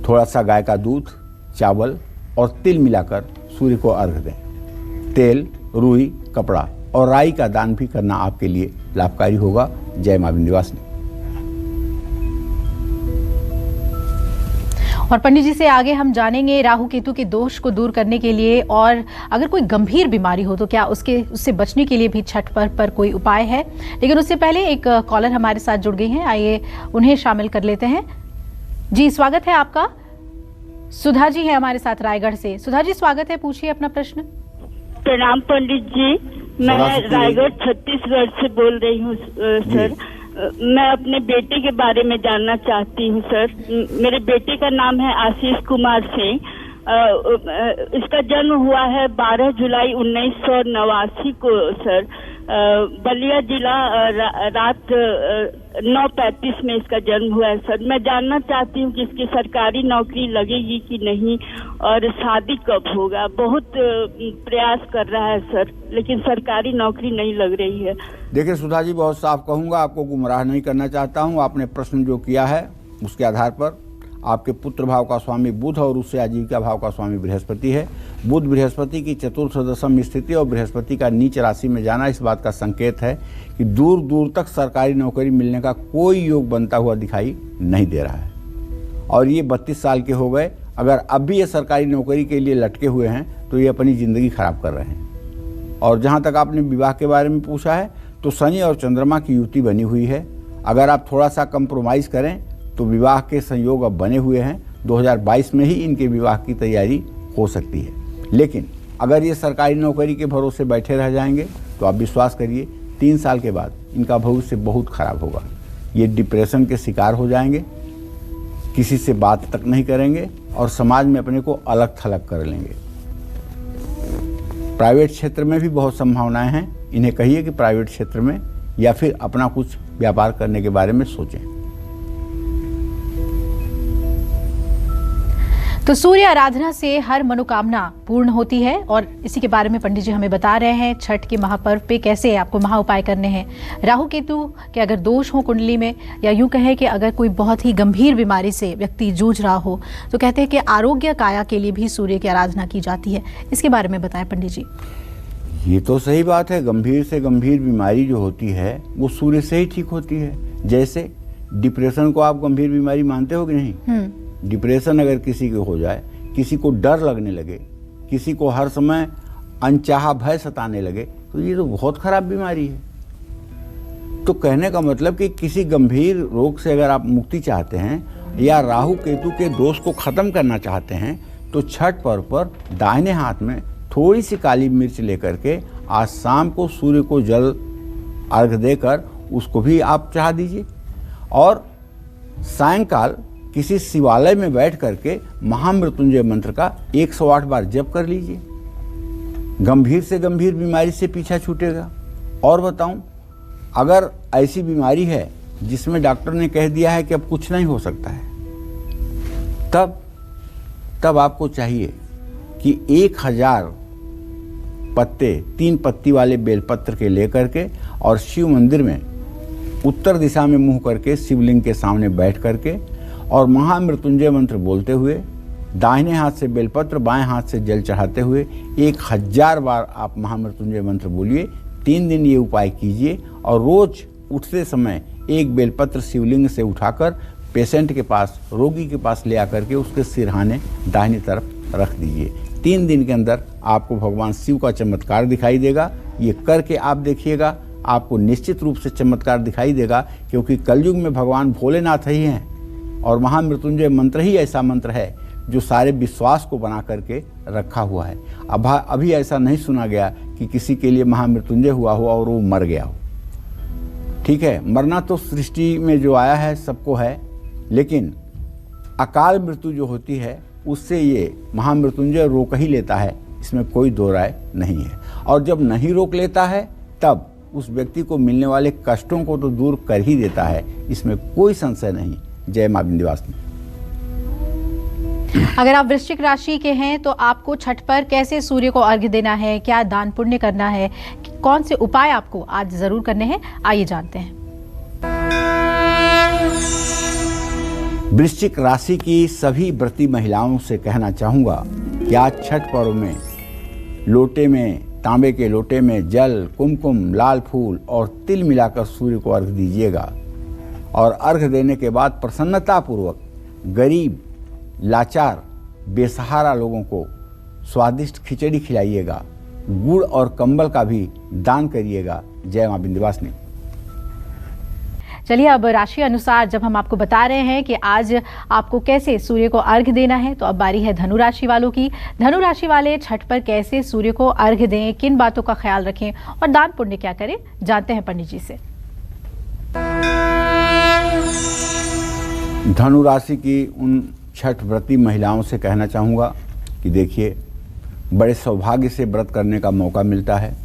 थोड़ा सा गाय का दूध, चावल और तिल मिलाकर सूर्य को अर्घ्य दें। तेल, रुई, कपड़ा और राई का दान भी करना आपके लिए लाभकारी होगा। जय मां विंध्यवासिनी। और पंडित जी से आगे हम जानेंगे राहु केतु के दोष को दूर करने के लिए, और अगर कोई गंभीर बीमारी हो तो क्या उससे बचने के लिए भी छठ पर्व पर कोई उपाय है। लेकिन उससे पहले एक कॉलर हमारे साथ जुड़ गई हैं, आइए उन्हें शामिल कर लेते हैं। जी स्वागत है आपका। सुधा जी है हमारे साथ रायगढ़ से। सुधा जी स्वागत है, पूछिए अपना प्रश्न। प्रणाम पंडित जी, मैं रायगढ़ छत्तीसगढ़ से बोल रही हूँ सर। मैं अपने बेटे के बारे में जानना चाहती हूँ सर। मेरे बेटे का नाम है आशीष कुमार सिंह। इसका जन्म हुआ है 12 जुलाई 1989 को सर। बलिया जिला, रात 9:35 में इसका जन्म हुआ है सर। मैं जानना चाहती हूँ कि इसकी सरकारी नौकरी लगेगी कि नहीं और शादी कब होगा। बहुत प्रयास कर रहा है सर, लेकिन सरकारी नौकरी नहीं लग रही है। देखिए सुधा जी, बहुत साफ कहूँगा, आपको गुमराह नहीं करना चाहता हूँ। आपने प्रश्न जो किया है उसके आधार पर आपके पुत्र भाव का स्वामी बुध और उससे आजीविका भाव का स्वामी बृहस्पति है। बुध बृहस्पति की चतुर्थ दशम स्थिति और बृहस्पति का नीच राशि में जाना इस बात का संकेत है कि दूर दूर तक सरकारी नौकरी मिलने का कोई योग बनता हुआ दिखाई नहीं दे रहा है। और ये 32 साल के हो गए, अगर अब भी ये सरकारी नौकरी के लिए लटके हुए हैं तो ये अपनी ज़िंदगी खराब कर रहे हैं। और जहाँ तक आपने विवाह के बारे में पूछा है तो शनि और चंद्रमा की युति बनी हुई है। अगर आप थोड़ा सा कंप्रोमाइज़ करें तो विवाह के संयोग अब बने हुए हैं। 2022 में ही इनके विवाह की तैयारी हो सकती है। लेकिन अगर ये सरकारी नौकरी के भरोसे बैठे रह जाएंगे तो आप विश्वास करिए 3 साल के बाद इनका भविष्य बहुत खराब होगा। ये डिप्रेशन के शिकार हो जाएंगे, किसी से बात तक नहीं करेंगे और समाज में अपने को अलग थलग कर लेंगे। प्राइवेट क्षेत्र में भी बहुत संभावनाएं हैं। इन्हें कहिए कि प्राइवेट क्षेत्र में या फिर अपना कुछ व्यापार करने के बारे में सोचें। तो सूर्य आराधना से हर मनोकामना पूर्ण होती है और इसी के बारे में पंडित जी हमें बता रहे हैं छठ के महापर्व पे कैसे आपको महा उपाय करने हैं। राहु केतु के अगर दोष हो कुंडली में, या यूं कहें कि अगर कोई बहुत ही गंभीर बीमारी से व्यक्ति जूझ रहा हो, तो कहते हैं कि आरोग्य काया के लिए भी सूर्य की आराधना की जाती है। इसके बारे में बताएं पंडित जी। ये तो सही बात है, गंभीर से गंभीर बीमारी जो होती है वो सूर्य से ही ठीक होती है। जैसे डिप्रेशन को आप गंभीर बीमारी मानते हो कि नहीं? डिप्रेशन अगर किसी को हो जाए, किसी को डर लगने लगे, किसी को हर समय अनचाहा भय सताने लगे, तो ये तो बहुत खराब बीमारी है। तो कहने का मतलब कि किसी गंभीर रोग से अगर आप मुक्ति चाहते हैं या राहु केतु के दोष को खत्म करना चाहते हैं, तो छठ पर्व पर दाहिने हाथ में थोड़ी सी काली मिर्च लेकर के आज शाम को सूर्य को जल अर्घ देकर उसको भी आप चढ़ा दीजिए और सायंकाल किसी शिवालय में बैठ करके महामृत्युंजय मंत्र का 108 बार जप कर लीजिए। गंभीर से गंभीर बीमारी से पीछा छूटेगा। और बताऊं, अगर ऐसी बीमारी है जिसमें डॉक्टर ने कह दिया है कि अब कुछ नहीं हो सकता है, तब आपको चाहिए कि 1000 पत्ते 3 पत्ती वाले बेलपत्र के लेकर के और शिव मंदिर में उत्तर दिशा में मुंह करके शिवलिंग के सामने बैठ करके और महामृत्युंजय मंत्र बोलते हुए दाहिने हाथ से बेलपत्र, बाएं हाथ से जल चढ़ाते हुए 1000 बार आप महामृत्युंजय मंत्र बोलिए। 3 दिन ये उपाय कीजिए और रोज उठते समय एक बेलपत्र शिवलिंग से उठाकर पेशेंट के पास, रोगी के पास ले आकर के उसके सिरहाने दाहिनी तरफ रख दीजिए। 3 दिन के अंदर आपको भगवान शिव का चमत्कार दिखाई देगा। ये करके आप देखिएगा, आपको निश्चित रूप से चमत्कार दिखाई देगा, क्योंकि कलयुग में भगवान भोलेनाथ ही हैं और महामृत्युंजय मंत्र ही ऐसा मंत्र है जो सारे विश्वास को बना करके रखा हुआ है। अभी ऐसा नहीं सुना गया कि किसी के लिए महामृत्युंजय हुआ हो और वो मर गया हो। ठीक है, मरना तो सृष्टि में जो आया है सबको है, लेकिन अकाल मृत्यु जो होती है उससे ये महामृत्युंजय रोक ही लेता है, इसमें कोई दो राय नहीं है। और जब नहीं रोक लेता है तब उस व्यक्ति को मिलने वाले कष्टों को तो दूर कर ही देता है, इसमें कोई संशय नहीं। जय मां विंध्यवासिनी। अगर आप वृश्चिक राशि के हैं तो आपको छठ पर कैसे सूर्य को अर्घ्य देना है, क्या दान पुण्य करना है, कौन से उपाय आपको आज जरूर करने हैं, आइए जानते हैं। वृश्चिक राशि की सभी व्रती महिलाओं से कहना चाहूंगा कि आज छठ पर्व में लोटे में, तांबे के लोटे में जल, कुमकुम, लाल फूल और तिल मिलाकर सूर्य को अर्घ दीजिएगा और अर्घ देने के बाद प्रसन्नतापूर्वक गरीब, लाचार, बेसहारा लोगों को स्वादिष्ट खिचड़ी खिलाइएगा, गुड़ और कंबल का भी दान करिएगा। जय मां विंध्यवासिनी। चलिए, अब राशि अनुसार जब हम आपको बता रहे हैं कि आज आपको कैसे सूर्य को अर्घ्य देना है, तो अब बारी है धनु राशि वालों की। धनु राशि वाले छठ पर कैसे सूर्य को अर्घ्य दें, किन बातों का ख्याल रखें और दान पुण्य क्या करें, जानते हैं पंडित जी से। धनु राशि की उन छठ व्रती महिलाओं से कहना चाहूँगा कि देखिए, बड़े सौभाग्य से व्रत करने का मौका मिलता है।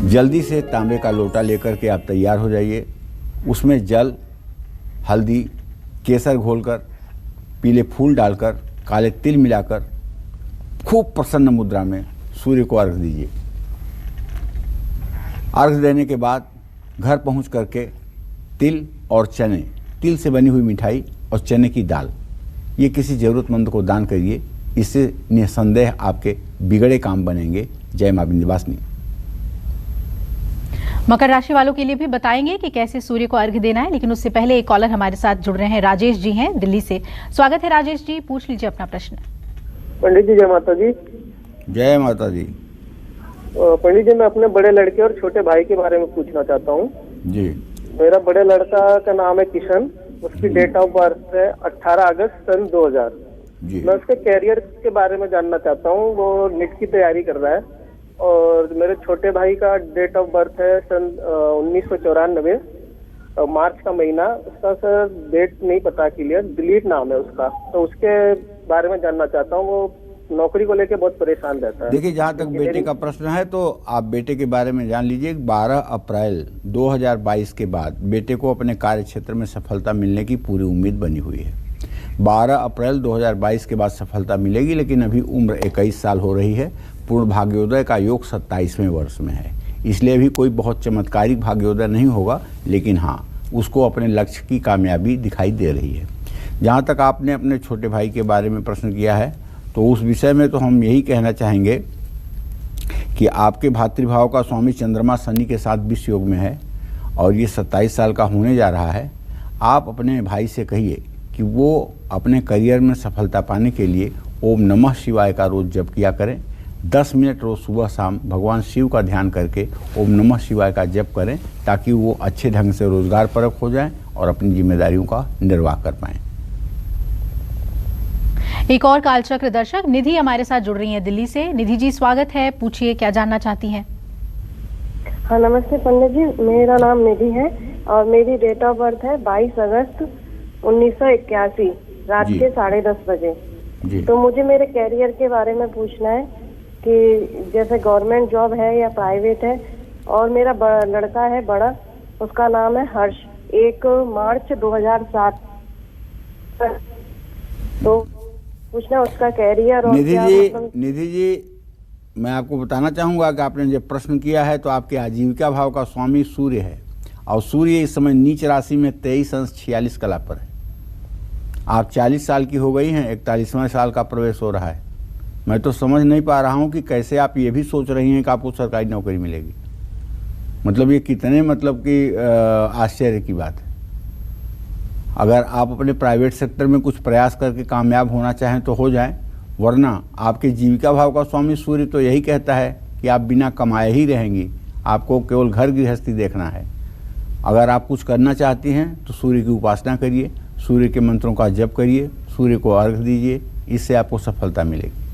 जल्दी से तांबे का लोटा लेकर के आप तैयार हो जाइए। उसमें जल, हल्दी, केसर घोलकर, पीले फूल डालकर, काले तिल मिलाकर खूब प्रसन्न मुद्रा में सूर्य को अर्घ दीजिए। अर्घ देने के बाद घर पहुंच करके तिल और चने, तिल से बनी हुई मिठाई और चने की दाल, ये किसी ज़रूरतमंद को दान करिए। इससे निसंदेह आपके बिगड़े काम बनेंगे। जय मां विंध्यवासिनी। मकर राशि वालों के लिए भी बताएंगे कि कैसे सूर्य को अर्घ्य देना है, लेकिन उससे पहले एक कॉलर हमारे साथ जुड़ रहे हैं। राजेश जी हैं दिल्ली से। स्वागत है राजेश जी, पूछ लीजिए अपना प्रश्न। पंडित जी जय माता जी। जय माता जी। पंडित जी, मैं अपने बड़े लड़के और छोटे भाई के बारे में पूछना चाहता हूँ जी। मेरा बड़े लड़का का नाम है किशन, उसकी डेट ऑफ बर्थ है 18 अगस्त सन 2000 जी। मैं उसके कैरियर के बारे में जानना चाहता हूँ, वो नीट की तैयारी कर रहा है। और मेरे छोटे भाई का डेट ऑफ बर्थ है सन 1994 मार्च का महीना। उसका सर डेट नहीं पता क्लियर, दिलीप नाम है उसका, तो उसके बारे में जानना चाहता हूँ। वो नौकरी को लेके बहुत परेशान रहता है। देखिए, जहाँ तक बेटे का प्रश्न है तो आप बेटे के बारे में जान लीजिए। 12 अप्रैल 2022 के बाद बेटे को अपने कार्य क्षेत्र में सफलता मिलने की पूरी उम्मीद बनी हुई है। 12 अप्रैल 2022 के बाद सफलता मिलेगी, लेकिन अभी उम्र 21 साल हो रही है। पूर्ण भाग्योदय का योग 27वें वर्ष में है, इसलिए अभी कोई बहुत चमत्कारिक भाग्योदय नहीं होगा, लेकिन हाँ, उसको अपने लक्ष्य की कामयाबी दिखाई दे रही है। जहाँ तक आपने अपने छोटे भाई के बारे में प्रश्न किया है, तो उस विषय में तो हम यही कहना चाहेंगे कि आपके भातृभाव का स्वामी चंद्रमा शनि के साथ विष योग में है और ये 27 साल का होने जा रहा है। आप अपने भाई से कहिए कि वो अपने करियर में सफलता पाने के लिए ओम नमः शिवाय का रोज़ जप किया करें। 10 मिनट रोज़ सुबह शाम भगवान शिव का ध्यान करके ओम नमः शिवाय का जप करें, ताकि वो अच्छे ढंग से रोजगार परक हो जाएं और अपनी जिम्मेदारियों का निर्वाह कर पाएं। एक और कालचक्र दर्शक निधि हमारे साथ जुड़ रही हैं दिल्ली से। निधि जी, स्वागत है, पूछिए क्या जानना चाहती हैं। हाँ, नमस्ते पंडित जी, मेरा नाम निधि है और मेरी डेट ऑफ बर्थ है 22 अगस्त 1981 रात के 10:30 बजे। तो मुझे मेरे कैरियर के बारे में पूछना है कि जैसे गवर्नमेंट जॉब है या प्राइवेट है। और मेरा लड़का है बड़ा, उसका नाम है हर्ष, 1 मार्च 2007। तो पूछना उसका कैरियर और निधि जी, मैं आपको बताना चाहूँगा कि आपने जब प्रश्न किया है तो आपके आजीविका भाव का स्वामी सूर्य है और सूर्य इस समय नीच राशि में 23 अंश 46 कला पर है। आप 40 साल की हो गई हैं, 41वां साल का प्रवेश हो रहा है। मैं तो समझ नहीं पा रहा हूँ कि कैसे आप ये भी सोच रही हैं कि आपको सरकारी नौकरी मिलेगी। मतलब ये कितने आश्चर्य की बात है। अगर आप अपने प्राइवेट सेक्टर में कुछ प्रयास करके कामयाब होना चाहें तो हो जाएं, वरना आपके जीविका भाव का स्वामी सूर्य तो यही कहता है कि आप बिना कमाए ही रहेंगी, आपको केवल घर गृहस्थी देखना है। अगर आप कुछ करना चाहती हैं तो सूर्य की उपासना करिए, सूर्य के मंत्रों का जप करिए, सूर्य को अर्घ दीजिए, इससे आपको सफलता मिलेगी।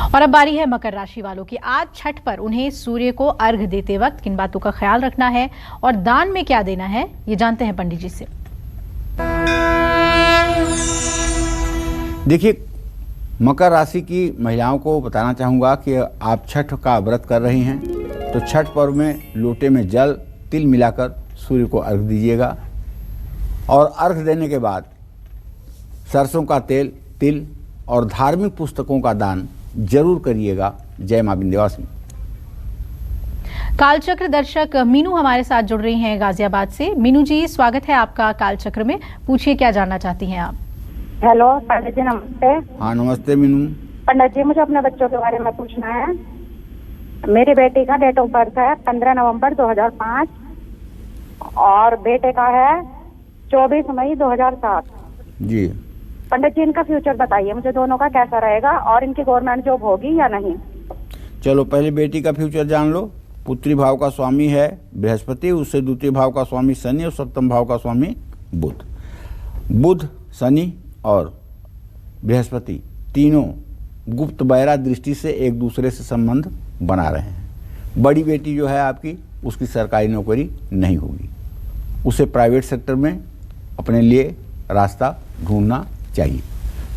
और अब बारी है मकर राशि वालों की। आज छठ पर उन्हें सूर्य को अर्घ देते वक्त किन बातों का ख्याल रखना है और दान में क्या देना है, ये जानते हैं पंडित जी से। देखिए, मकर राशि की महिलाओं को बताना चाहूँगा कि आप छठ का व्रत कर रही हैं तो छठ पर्व में लोटे में जल तिल मिलाकर सूर्य को अर्घ दीजिएगा और अर्घ देने के बाद सरसों का तेल, तिल और धार्मिक पुस्तकों का दान जरूर करिएगा। जय मां विंध्यवासिनी। कालचक्र दर्शक मीनू हमारे साथ जुड़ रही हैं गाजियाबाद से। मीनू जी, स्वागत है आपका कालचक्र में, पूछिए क्या जानना चाहती हैं आप। हेलो पंडित जी, नमस्ते। हाँ नमस्ते मीनू। पंडित जी, मुझे अपने बच्चों के बारे में पूछना है। मेरी बेटी का डेट ऑफ बर्थ है 15 नवंबर 2005 और बेटे का है 24 मई 2007। जी पंडित जी, इनका फ्यूचर बताइए मुझे, दोनों का कैसा रहेगा और इनकी गवर्नमेंट जॉब होगी या नहीं। चलो पहले बेटी का फ्यूचर जान लो। पुत्री भाव का स्वामी है बृहस्पति, उससे द्वितीय भाव का स्वामी शनि और सप्तम भाव का स्वामी बुध। बुध, शनि और बृहस्पति तीनों गुप्त बैरा दृष्टि से एक दूसरे से संबंध बना रहे हैं। बड़ी बेटी जो है आपकी, उसकी सरकारी नौकरी नहीं होगी, उसे प्राइवेट सेक्टर में अपने लिए रास्ता ढूंढना चाहिए।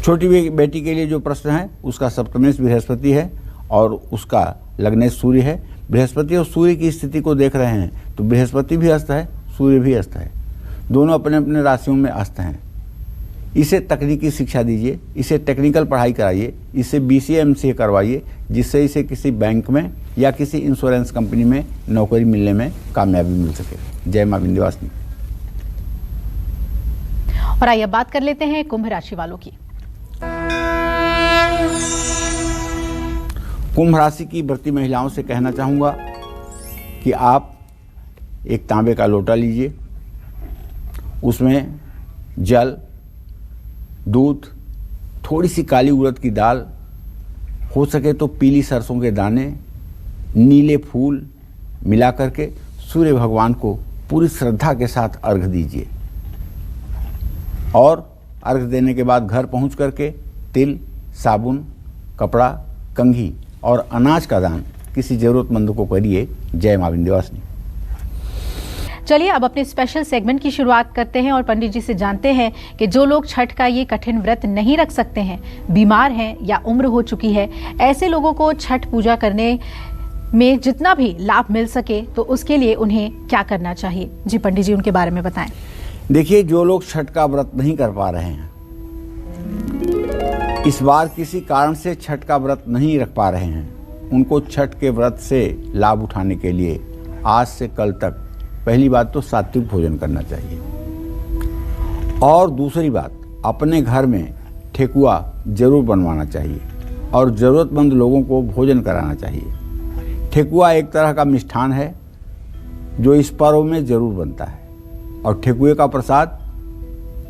छोटी बेटी के लिए जो प्रश्न है उसका सप्तमेश बृहस्पति है और उसका लग्नेश सूर्य है। बृहस्पति और सूर्य की स्थिति को देख रहे हैं तो बृहस्पति भी अस्त है, सूर्य भी अस्त है, दोनों अपने अपने राशियों में अस्त हैं। इसे तकनीकी शिक्षा दीजिए, इसे टेक्निकल पढ़ाई कराइए, इसे BCA MCA करवाइए, जिससे इसे किसी बैंक में या किसी इंश्योरेंस कंपनी में नौकरी मिलने में कामयाबी मिल सके। जय मां विंध्यवासिनी। और आइए बात कर लेते हैं कुंभ राशि वालों की। कुंभ राशि की व्रती महिलाओं से कहना चाहूँगा कि आप एक तांबे का लोटा लीजिए, उसमें जल, दूध, थोड़ी सी काली उड़द की दाल, हो सके तो पीली सरसों के दाने, नीले फूल मिला करके सूर्य भगवान को पूरी श्रद्धा के साथ अर्घ दीजिए और अर्घ देने के बाद घर पहुंच करके तिल, साबुन, कपड़ा, कंघी और अनाज का दान किसी जरूरतमंद को करिए। जय मां विंध्यवासिनी। चलिए अब अपने स्पेशल सेगमेंट की शुरुआत करते हैं और पंडित जी से जानते हैं कि जो लोग छठ का ये कठिन व्रत नहीं रख सकते हैं, बीमार हैं या उम्र हो चुकी है, ऐसे लोगों को छठ पूजा करने में जितना भी लाभ मिल सके तो उसके लिए उन्हें क्या करना चाहिए। जी पंडित जी, उनके बारे में बताएं। देखिए, जो लोग छठ का व्रत नहीं कर पा रहे हैं, इस बार किसी कारण से छठ का व्रत नहीं रख पा रहे हैं, उनको छठ के व्रत से लाभ उठाने के लिए आज से कल तक पहली बात तो सात्विक भोजन करना चाहिए, और दूसरी बात अपने घर में ठेकुआ जरूर बनवाना चाहिए और ज़रूरतमंद लोगों को भोजन कराना चाहिए। ठेकुआ एक तरह का मिष्ठान है जो इस पर्व में जरूर बनता है, और ठेकुए का प्रसाद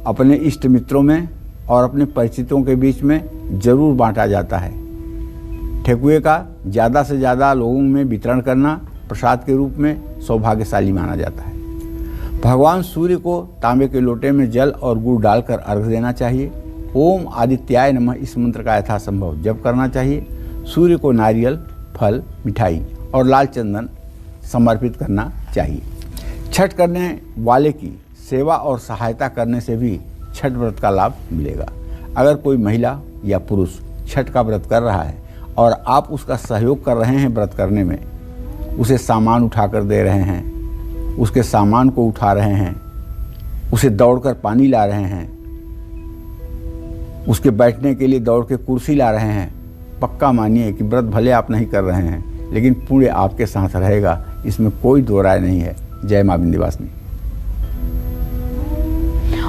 अपने इष्ट मित्रों में और अपने परिचितों के बीच में जरूर बांटा जाता है। ठेकुए का ज़्यादा से ज़्यादा लोगों में वितरण करना प्रसाद के रूप में सौभाग्यशाली माना जाता है। भगवान सूर्य को तांबे के लोटे में जल और गुड़ डालकर अर्घ देना चाहिए। ओम आदित्याय नमः इस मंत्र का यथासंभव जप करना चाहिए। सूर्य को नारियल, फल, मिठाई और लाल चंदन समर्पित करना चाहिए। छठ करने वाले की सेवा और सहायता करने से भी छठ व्रत का लाभ मिलेगा। अगर कोई महिला या पुरुष छठ का व्रत कर रहा है और आप उसका सहयोग कर रहे हैं व्रत करने में, उसे सामान उठाकर दे रहे हैं, उसके सामान को उठा रहे हैं, उसे दौड़कर पानी ला रहे हैं, उसके बैठने के लिए दौड़ के कुर्सी ला रहे हैं, पक्का मानिए कि व्रत भले आप नहीं कर रहे हैं लेकिन पुण्य आपके साथ रहेगा, इसमें कोई दो राय नहीं है। जय मां विंध्यवासिनी।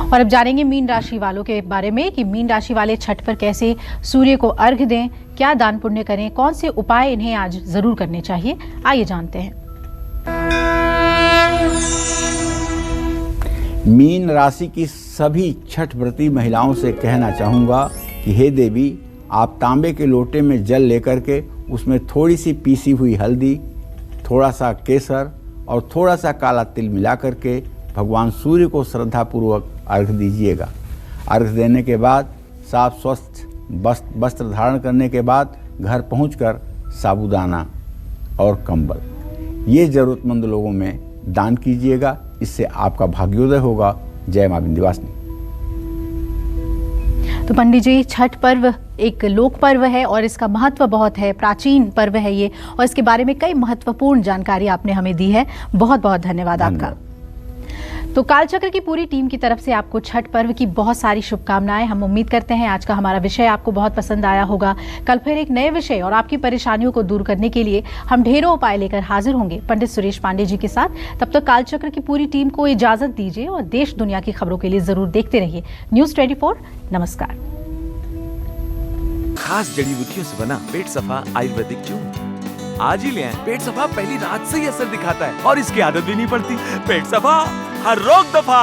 और अब जानेंगे मीन राशि वालों के बारे में कि मीन राशि वाले छठ पर कैसे सूर्य को अर्घ दें, क्या दान पुण्य करें, कौन से उपाय इन्हें आज जरूर करने चाहिए, आइए जानते हैं। मीन राशि की सभी छठ व्रती महिलाओं से कहना चाहूँगा कि हे देवी, आप तांबे के लोटे में जल लेकर के उसमें थोड़ी सी पीसी हुई हल्दी, थोड़ा सा केसर और थोड़ा सा काला तिल मिला करके भगवान सूर्य को श्रद्धापूर्वक अर्घ दीजिएगा। अर्घ देने के बाद साफ स्वस्थ वस्त्र धारण करने के बाद घर पहुंचकर साबूदाना और कंबल ये ज़रूरतमंद लोगों में दान कीजिएगा, इससे आपका भाग्योदय होगा। जय मां विंध्यवासिनी। तो पंडित जी, छठ पर्व एक लोक पर्व है और इसका महत्व बहुत है, प्राचीन पर्व है ये, और इसके बारे में कई महत्वपूर्ण जानकारी आपने हमें दी है। बहुत बहुत धन्यवाद आपका। तो कालचक्र की पूरी टीम की तरफ से आपको छठ पर्व की बहुत सारी शुभकामनाएं। हम उम्मीद करते हैं आज का हमारा विषय आपको बहुत पसंद आया होगा। कल फिर एक नए विषय और आपकी परेशानियों को दूर करने के लिए हम ढेरों उपाय लेकर हाजिर होंगे पंडित सुरेश पांडे जी के साथ। तब तक कालचक्र की पूरी टीम को इजाजत दीजिए और देश दुनिया की खबरों के लिए जरूर देखते रहिए न्यूज़ 24। नमस्कार। खास जड़ी बूटियों से बना पेट सफा आयुर्वेदिक चूर्ण आज ही ले आएं। पेट सफा पहली रात से ही असर दिखाता है और इसकी आदत भी नहीं पड़ती। पेट सफा हर रोग दफा।